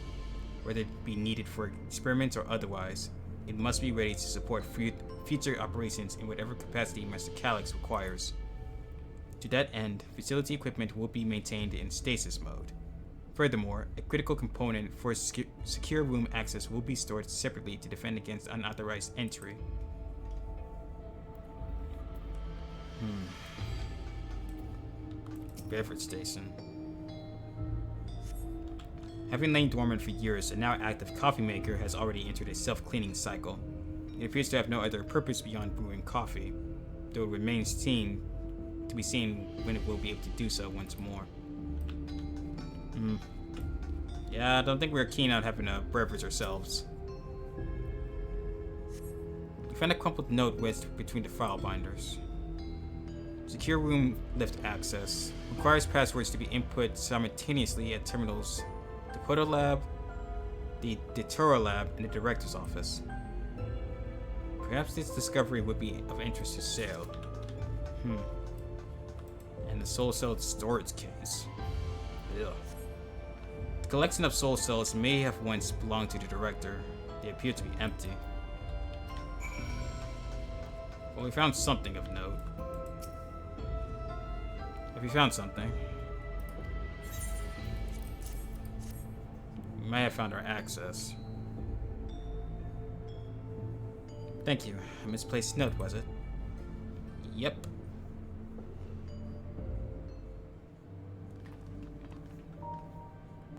Whether it be needed for experiments or otherwise, it must be ready to support future operations in whatever capacity Master Calyx requires. To that end, facility equipment will be maintained in stasis mode. Furthermore, a critical component for secure room access will be stored separately to defend against unauthorized entry. Beverage station. Having lain dormant for years, a now active coffee maker has already entered a self-cleaning cycle. It appears to have no other purpose beyond brewing coffee, though it remains to be seen when it will be able to do so once more. Yeah, I don't think we're keen on having a beverage ourselves. We found a crumpled note wedged between the file binders. Secure room lift access. Requires passwords to be input simultaneously at terminals, the Proto Lab, the Detura Lab, and the Director's Office. Perhaps this discovery would be of interest to Sale. And the soul cell storage case. Ugh. The collection of soul cells may have once belonged to the Director. They appear to be empty. Well, we found something of note. Have you found something? We might have found our access. Thank you. A misplaced note, was it? Yep.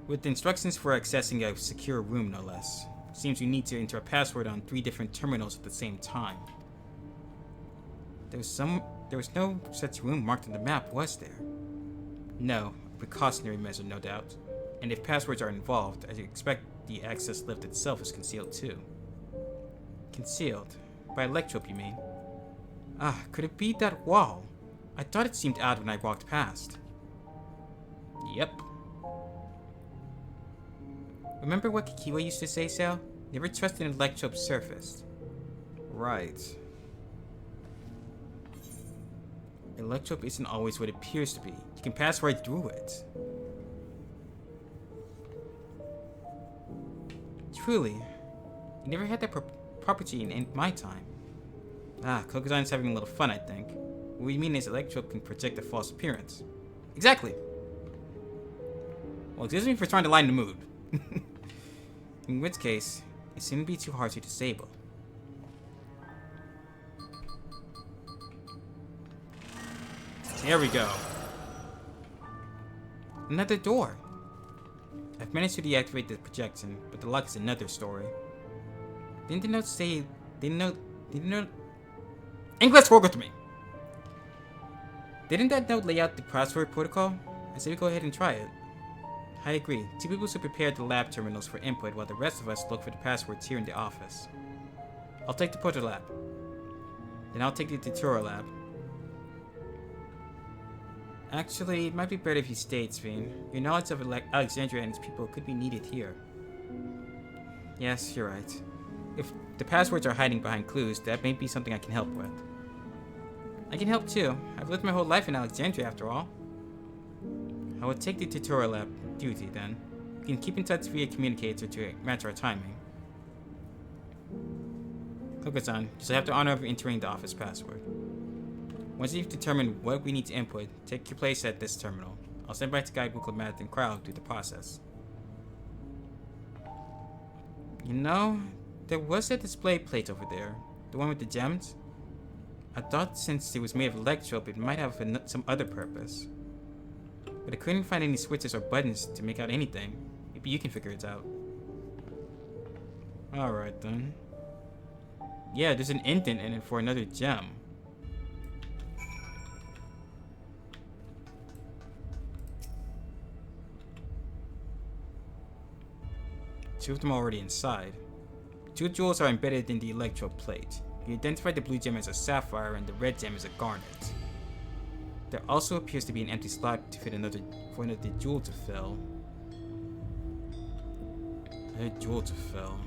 With instructions for accessing a secure room, no less. Seems you need to enter a password on 3 different terminals at the same time. There was no such room marked on the map, was there? No, a precautionary measure, no doubt. And if passwords are involved, I expect the access lift itself is concealed too. Concealed? By electrope, you mean? Ah, could it be that wall? I thought it seemed odd when I walked past. Yep. Remember what Kikiwa used to say, Sal? Never trust an electrope surface. Right. Electrope isn't always what it appears to be. You can pass right through it. Truly. You never had that property in my time. Ah, Kokozan's having a little fun, I think. What we mean is electrope can project a false appearance. Exactly. Well, excuse me for trying to lighten the mood. In which case, it shouldn't be too hard to disable. There we go. Another door. I've managed to deactivate the projection, but the lock is another story. Didn't the note say... Didn't English, work with me! Didn't that note lay out the password protocol? I say we go ahead and try it. I agree. 2 people should prepare the lab terminals for input while the rest of us look for the passwords here in the office. I'll take the Proto Lab. Then I'll take the Detura Lab. Actually, it might be better if you stayed, Sveen. Your knowledge of Alexandria and its people could be needed here. Yes, you're right. If the passwords are hiding behind clues, that may be something I can help with. I can help too. I've lived my whole life in Alexandria after all. I will take the Tutorial Lab duty then. We can keep in touch via communicator to match our timing. Kokozan, you shall have the honor of entering the office password. Once you've determined what we need to input, take your place at this terminal. I'll stand by to guide Wuklemat and Crowd through the process. You know, there was a display plate over there. The one with the gems. I thought since it was made of electrope, it might have some other purpose. But I couldn't find any switches or buttons to make out anything. Maybe you can figure it out. Alright then. Yeah, there's an indent in it for another gem. Two of them are already inside. 2 jewels are embedded in the electrode plate. You identified the blue gem as a sapphire and the red gem as a garnet. There also appears to be an empty slot to fit another jewel to fill. Another jewel to fill.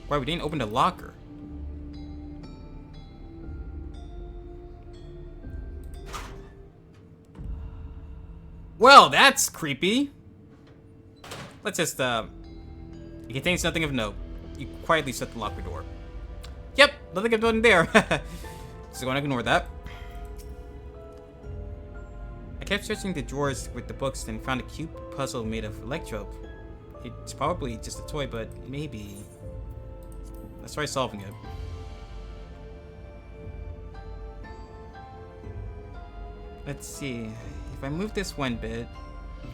Why, we didn't open the locker. Well, that's creepy. Let's just, It contains nothing of note. You quietly shut the locker door. Yep, nothing of note in there. Just gonna ignore that. I kept searching the drawers with the books and found a cute puzzle made of electrope. It's probably just a toy, but maybe... Let's try solving it. Let's see. If I move this one bit,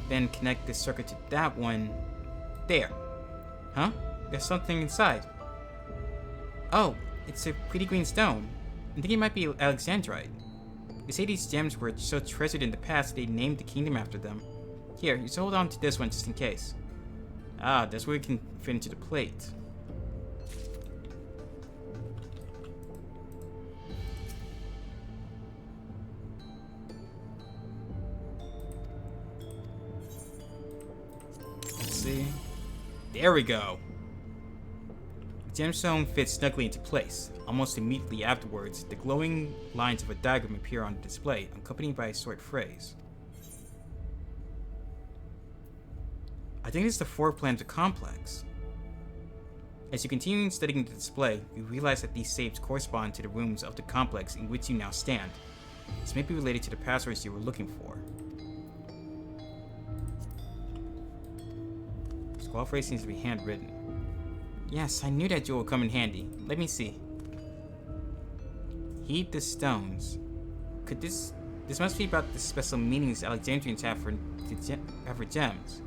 then connect this circuit to that one... There. Huh? There's something inside. Oh, it's a pretty green stone. I think it might be Alexandrite. They say these gems were so treasured in the past they named the kingdom after them. Here, you should hold on to this one just in case. Ah, that's where we can fit into the plate. Let's see. There we go. The gemstone fits snugly into place. Almost immediately afterwards, the glowing lines of a diagram appear on the display, accompanied by a short phrase. I think it's the floor plan of the complex. As you continue studying the display, you realize that these shapes correspond to the rooms of the complex in which you now stand. This may be related to the passwords you were looking for. Scroll phrase seems to be handwritten. Yes, I knew that jewel would come in handy. Let me see. Heed the stones. Could this must be about the special meanings Alexandrians have for gems.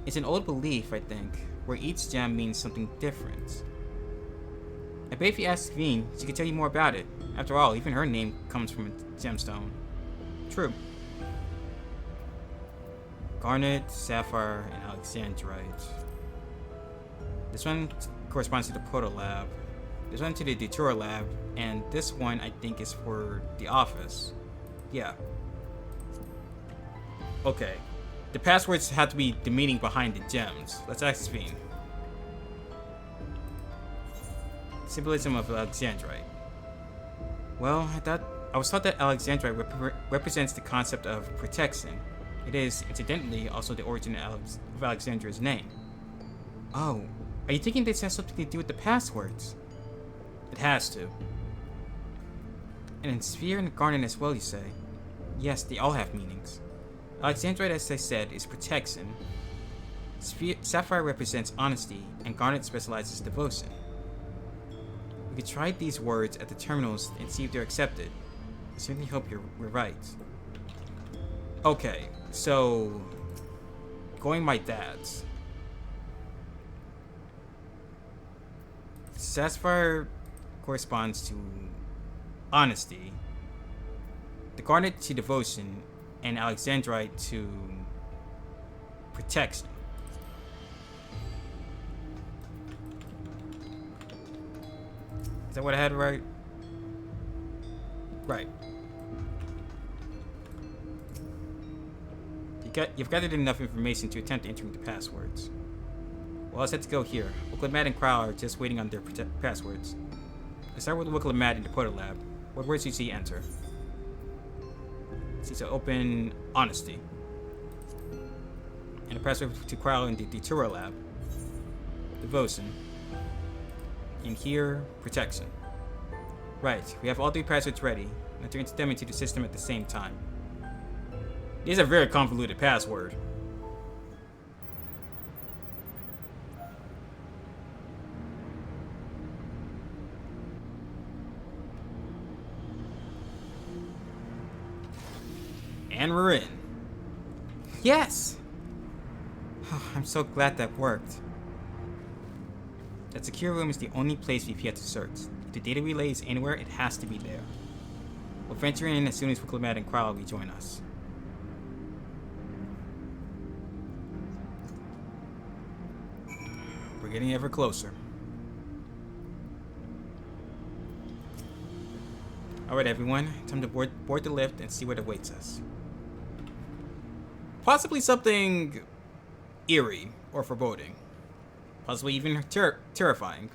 It's an old belief, I think, where each gem means something different. I bet if you ask Veen, she could tell you more about it. After all, even her name comes from a gemstone. True. Garnet, Sapphire, and Alexandrite. This one corresponds to the Proto Lab. This one to the Detour Lab, and this one I think is for the office. Yeah. Okay. The passwords have to be the meaning behind the gems. Let's ask Veen. Symbolism of Alexandrite. Well, I was taught that Alexandrite represents the concept of protection. It is, incidentally, also the origin of Alexandra's name. Oh, are you thinking this has something to do with the passwords? It has to. And in Sphere and Garnet as well, you say? Yes, they all have meanings. Alexandrite, as I said, is protection. Sapphire represents honesty, and Garnet specializes devotion. We could try these words at the terminals and see if they're accepted. I certainly hope we're right. Okay, so... Going by that... Sapphire corresponds to honesty, the Garnet to devotion, and Alexandrite to protection. Is that what I had right? Right. You've gathered enough information to attempt entering the passwords. Well, let's have to go here. Wicklamadd and Crowl are just waiting on their passwords. Let's start with Wicklamadd in the Proto Lab. What words do you see enter? See to open honesty. And the password to Crowl in the Detour Lab. Devotion. And here, protection. Right, we have all three passwords ready. Now to enter them into the system at the same time. These are very convoluted password. And we're in. Yes! Oh, I'm so glad that worked. That secure room is the only place we've yet to search. If the data relay is anywhere, it has to be there. We'll venture in as soon as Wicklamadd and Crowl rejoin us. We're getting ever closer. Alright everyone, time to board the lift and see what awaits us. Possibly something eerie or foreboding. Possibly even terrifying.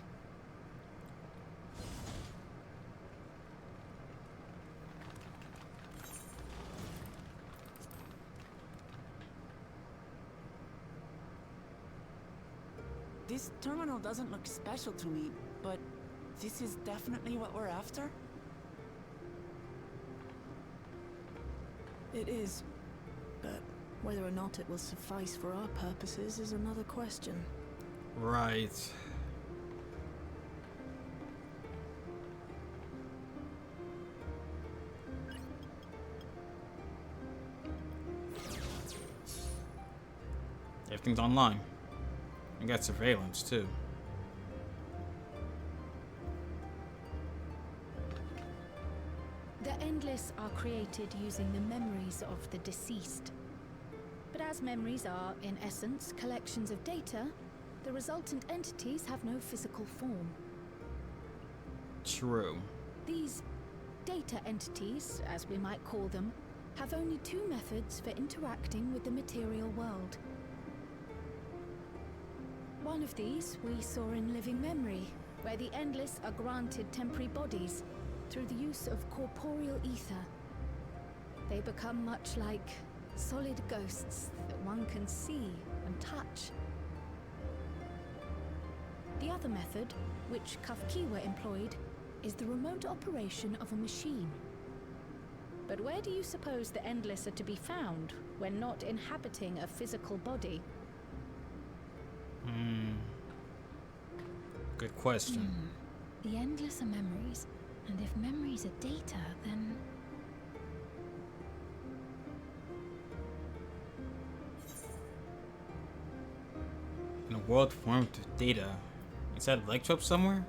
This terminal doesn't look special to me, but this is definitely what we're after? It is. But whether or not it will suffice for our purposes is another question. Right. Everything's online. I got surveillance too. The Endless are created using the memories of the deceased. But as memories are, in essence, collections of data, the resultant entities have no physical form. True. These data entities, as we might call them, have only two methods for interacting with the material world. One of these we saw in Living Memory, where the Endless are granted temporary bodies through the use of corporeal ether. They become much like solid ghosts that one can see and touch. The other method, which Kafkiwa employed, is the remote operation of a machine. But where do you suppose the Endless are to be found when not inhabiting a physical body? Good question. The Endless are memories, and if memories are data, then... In a world formed of data, is that Electrope somewhere?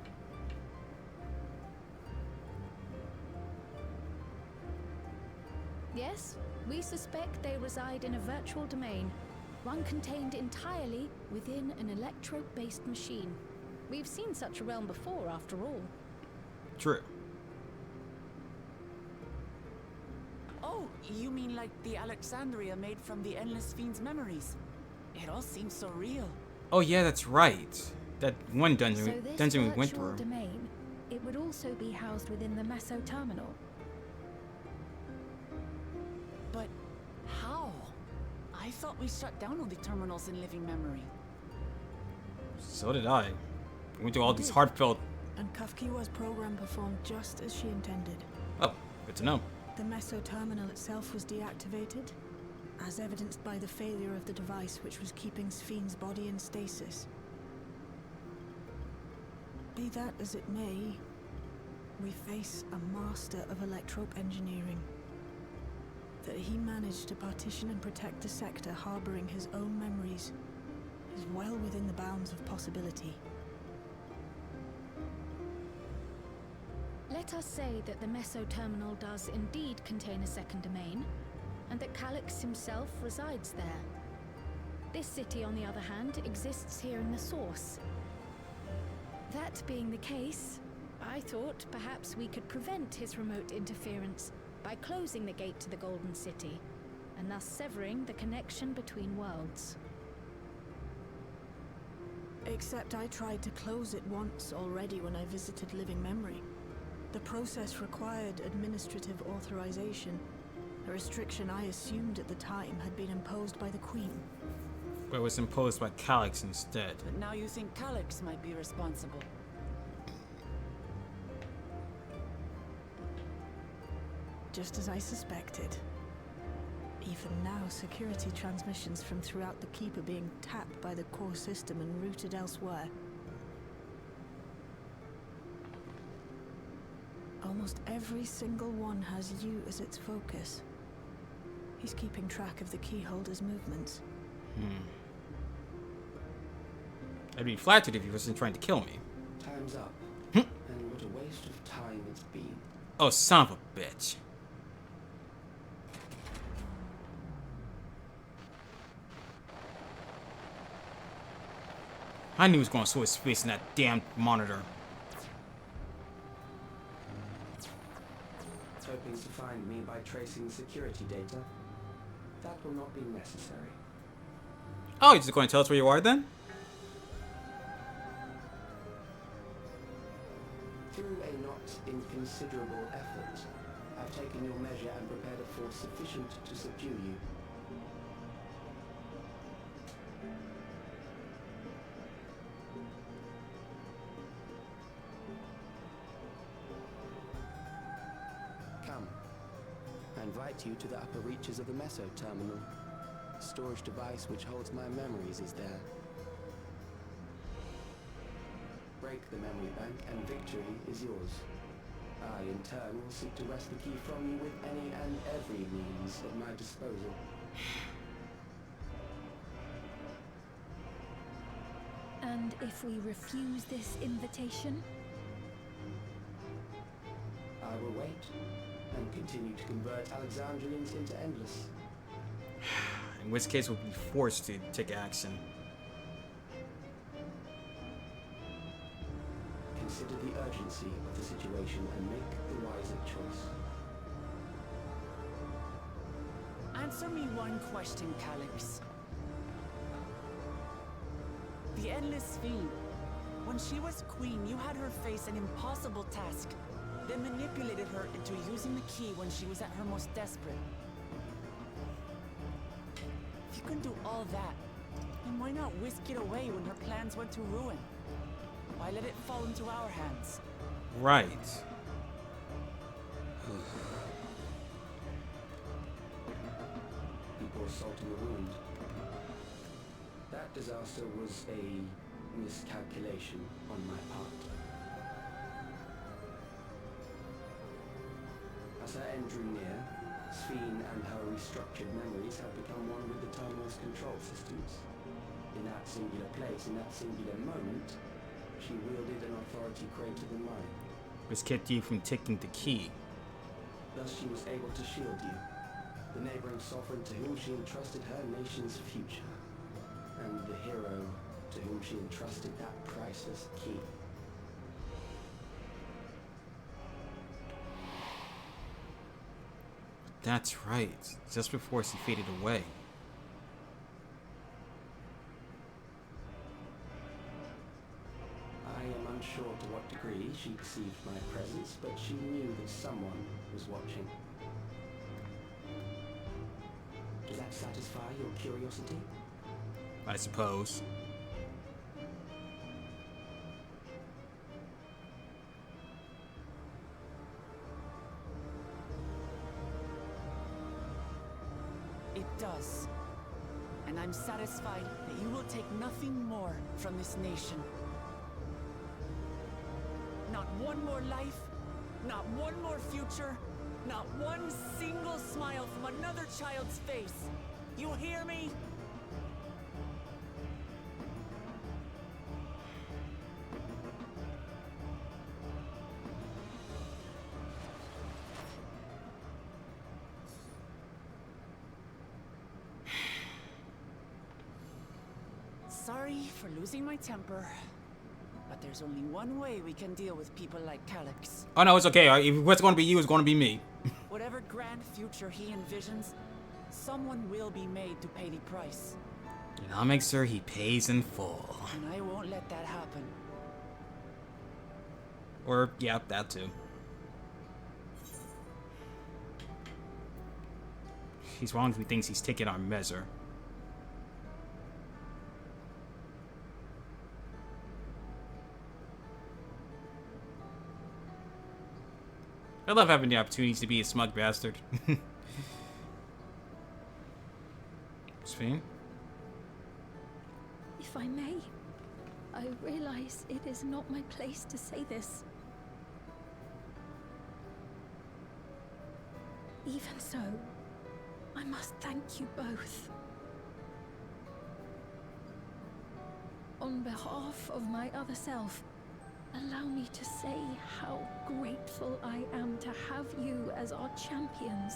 Yes, we suspect they reside in a virtual domain, one contained entirely within an electrope-based machine. We've seen such a realm before, after all. True. Oh, you mean like the Alexandria made from the Endless Fiend's memories? It all seems so real. Oh yeah, that's right. That one So dungeon this we went virtual through. domain, it would also be housed within the Meso Terminal. But how? I thought we shut down all the terminals in Living Memory. So did I. We went through all We these did. heartfelt... And Kafkiwa's program performed just as she intended. Oh, good to know. The Meso Terminal itself was deactivated, as evidenced by the failure of the device which was keeping Sphne's body in stasis. Be that as it may, we face a master of electrope engineering. That he managed to partition and protect the sector harboring his own memories is well within the bounds of possibility. Let us say that the Meso Terminal does indeed contain a second domain, and that Calyx himself resides there. This city, on the other hand, exists here in the Source. That being the case, I thought perhaps we could prevent his remote interference by closing the gate to the Golden City, and thus severing the connection between worlds. Except I tried to close it once already when I visited Living Memory. The process required administrative authorization, a restriction I assumed at the time had been imposed by the Queen. But it was imposed by Calyx instead. But now you think Calyx might be responsible. Just as I suspected. Even now, security transmissions from throughout the Keep are being tapped by the core system and routed elsewhere. Almost every single one has you as its focus. He's keeping track of the keyholder's movements. I'd be flattered if he wasn't trying to kill me. Time's up. And what a waste of time it's been. Oh, son of a bitch. I knew he was going to show his face in that damn monitor. Hoping to find me by tracing security data? That will not be necessary. Oh, you're just going to tell us where you are then? Through a not inconsiderable effort, I've taken your measure and prepared a force sufficient to subdue you. invite you to the upper reaches of the Meso terminal. The storage device which holds my memories is there. Break the memory bank and victory is yours. I, in turn, will seek to wrest the key from you with any and every means at my disposal. And if we refuse this invitation? I will wait and continue to convert Alexandrians into Endless. In which case we'll be forced to take action. Consider the urgency of the situation and make the wiser choice. Answer me one question, Calyx. The Endless Fiend. When she was queen, you had her face an impossible task, then manipulated her into using the key when she was at her most desperate. If you can do all that, then why not whisk it away when her plans went to ruin? Why let it fall into our hands? Right. You pour salt in the wound. That disaster was a miscalculation on my part. As her end drew near, Sphene and her restructured memories had become one with the terminal's control systems. In that singular place, in that singular moment, she wielded an authority greater than mine. Which kept you from taking the key. Thus she was able to shield you, the neighboring sovereign to whom she entrusted her nation's future, and the hero to whom she entrusted that priceless key. That's right. Just before she faded away. I am unsure to what degree she perceived my presence, but she knew that someone was watching. Does that satisfy your curiosity? I suppose. It does. And I'm satisfied that you will take nothing more from this nation. Not one more life, not one more future, not one single smile from another child's face. You hear me? Sorry for losing my temper, but there's only one way we can deal with people like Calyx. Oh no, it's okay. If what's going to be you, it's going to be me. Whatever grand future he envisions, someone will be made to pay the price. And I'll make sure he pays in full. And I won't let that happen. Or, yeah, that too. He's wrong if he thinks he's taking our measure. I love having the opportunities to be a smug bastard. Sphene? If I may, I realize it is not my place to say this. Even so, I must thank you both. On behalf of my other self, allow me to say how grateful I am to have you as our champions.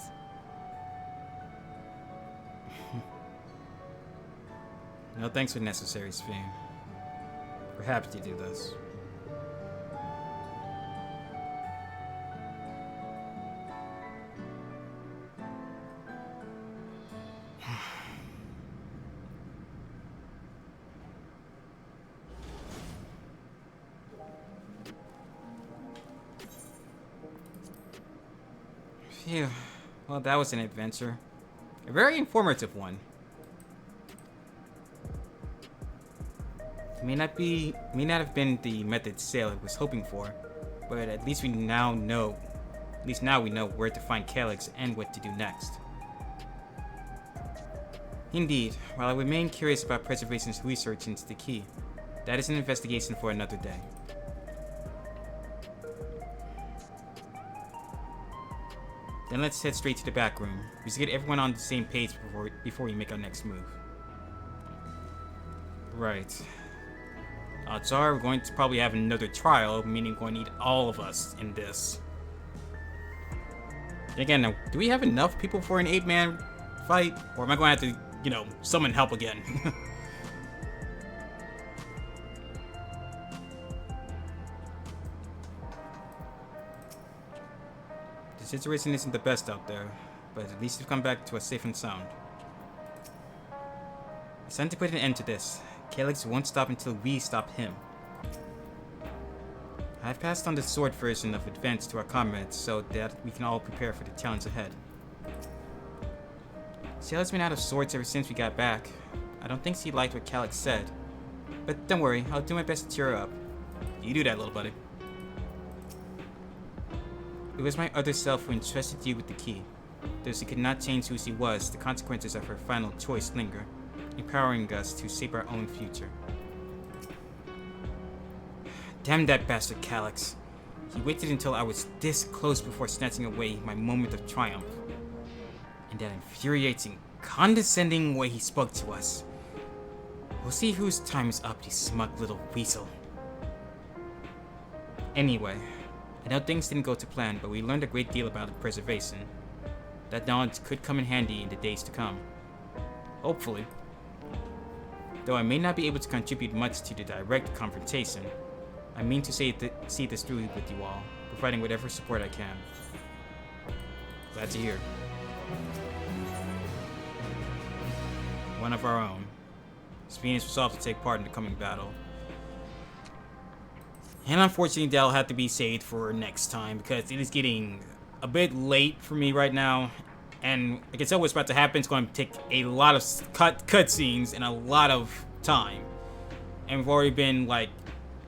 No thanks are necessary, Sphene. We're happy to do this. Phew. Well, that was an adventure. A very informative one. It may not have been the method Sailor was hoping for, but at least we now know At least now we know where to find Calyx and what to do next. Indeed, while I remain curious about Preservation's research into the key, that is an investigation for another day. Then let's head straight to the back room. We should get everyone on the same page before we make our next move. Right. Odds are we're going to probably have another trial, meaning we're going to need all of us in this. Again, now, do we have enough people for an 8-man fight? Or am I going to have to, you know, summon help again? The situation isn't the best out there, but at least we've come back to us safe and sound. It's time to put an end to this. Calyx won't stop until we stop him. I've passed on the sword version of Advance to our comrades so that we can all prepare for the challenge ahead. Sailor's been out of swords ever since we got back. I don't think she liked what Calyx said. But don't worry, I'll do my best to cheer her up. You do that, little buddy. It was my other self who entrusted you with the key. Though she could not change who she was, the consequences of her final choice linger, empowering us to shape our own future. Damn that bastard Calyx. He waited until I was this close before snatching away my moment of triumph. And that infuriating, condescending way he spoke to us. We'll see whose time is up, you smug little weasel. Anyway, I know things didn't go to plan, but we learned a great deal about preservation. That knowledge could come in handy in the days to come. Hopefully. Though I may not be able to contribute much to the direct confrontation, I mean to see this through with you all, providing whatever support I can. Glad to hear. One of our own. Venus resolved to take part in the coming battle. And unfortunately, that'll have to be saved for next time because it is getting a bit late for me right now. And I can tell what's about to happen. It's going to take a lot of cutscenes and a lot of time. And we've already been like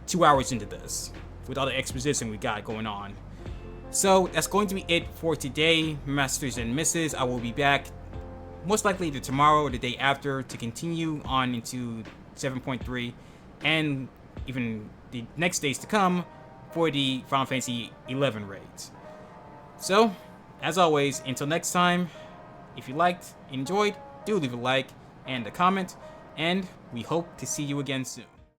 2 hours into this with all the exposition we got going on. So that's going to be it for today, Masters and Misses. I will be back most likely either tomorrow or the day after to continue on into 7.3 and even the next days to come for the Final Fantasy XI raids. So, as always, until next time, if you liked, enjoyed, do leave a like and a comment, and we hope to see you again soon.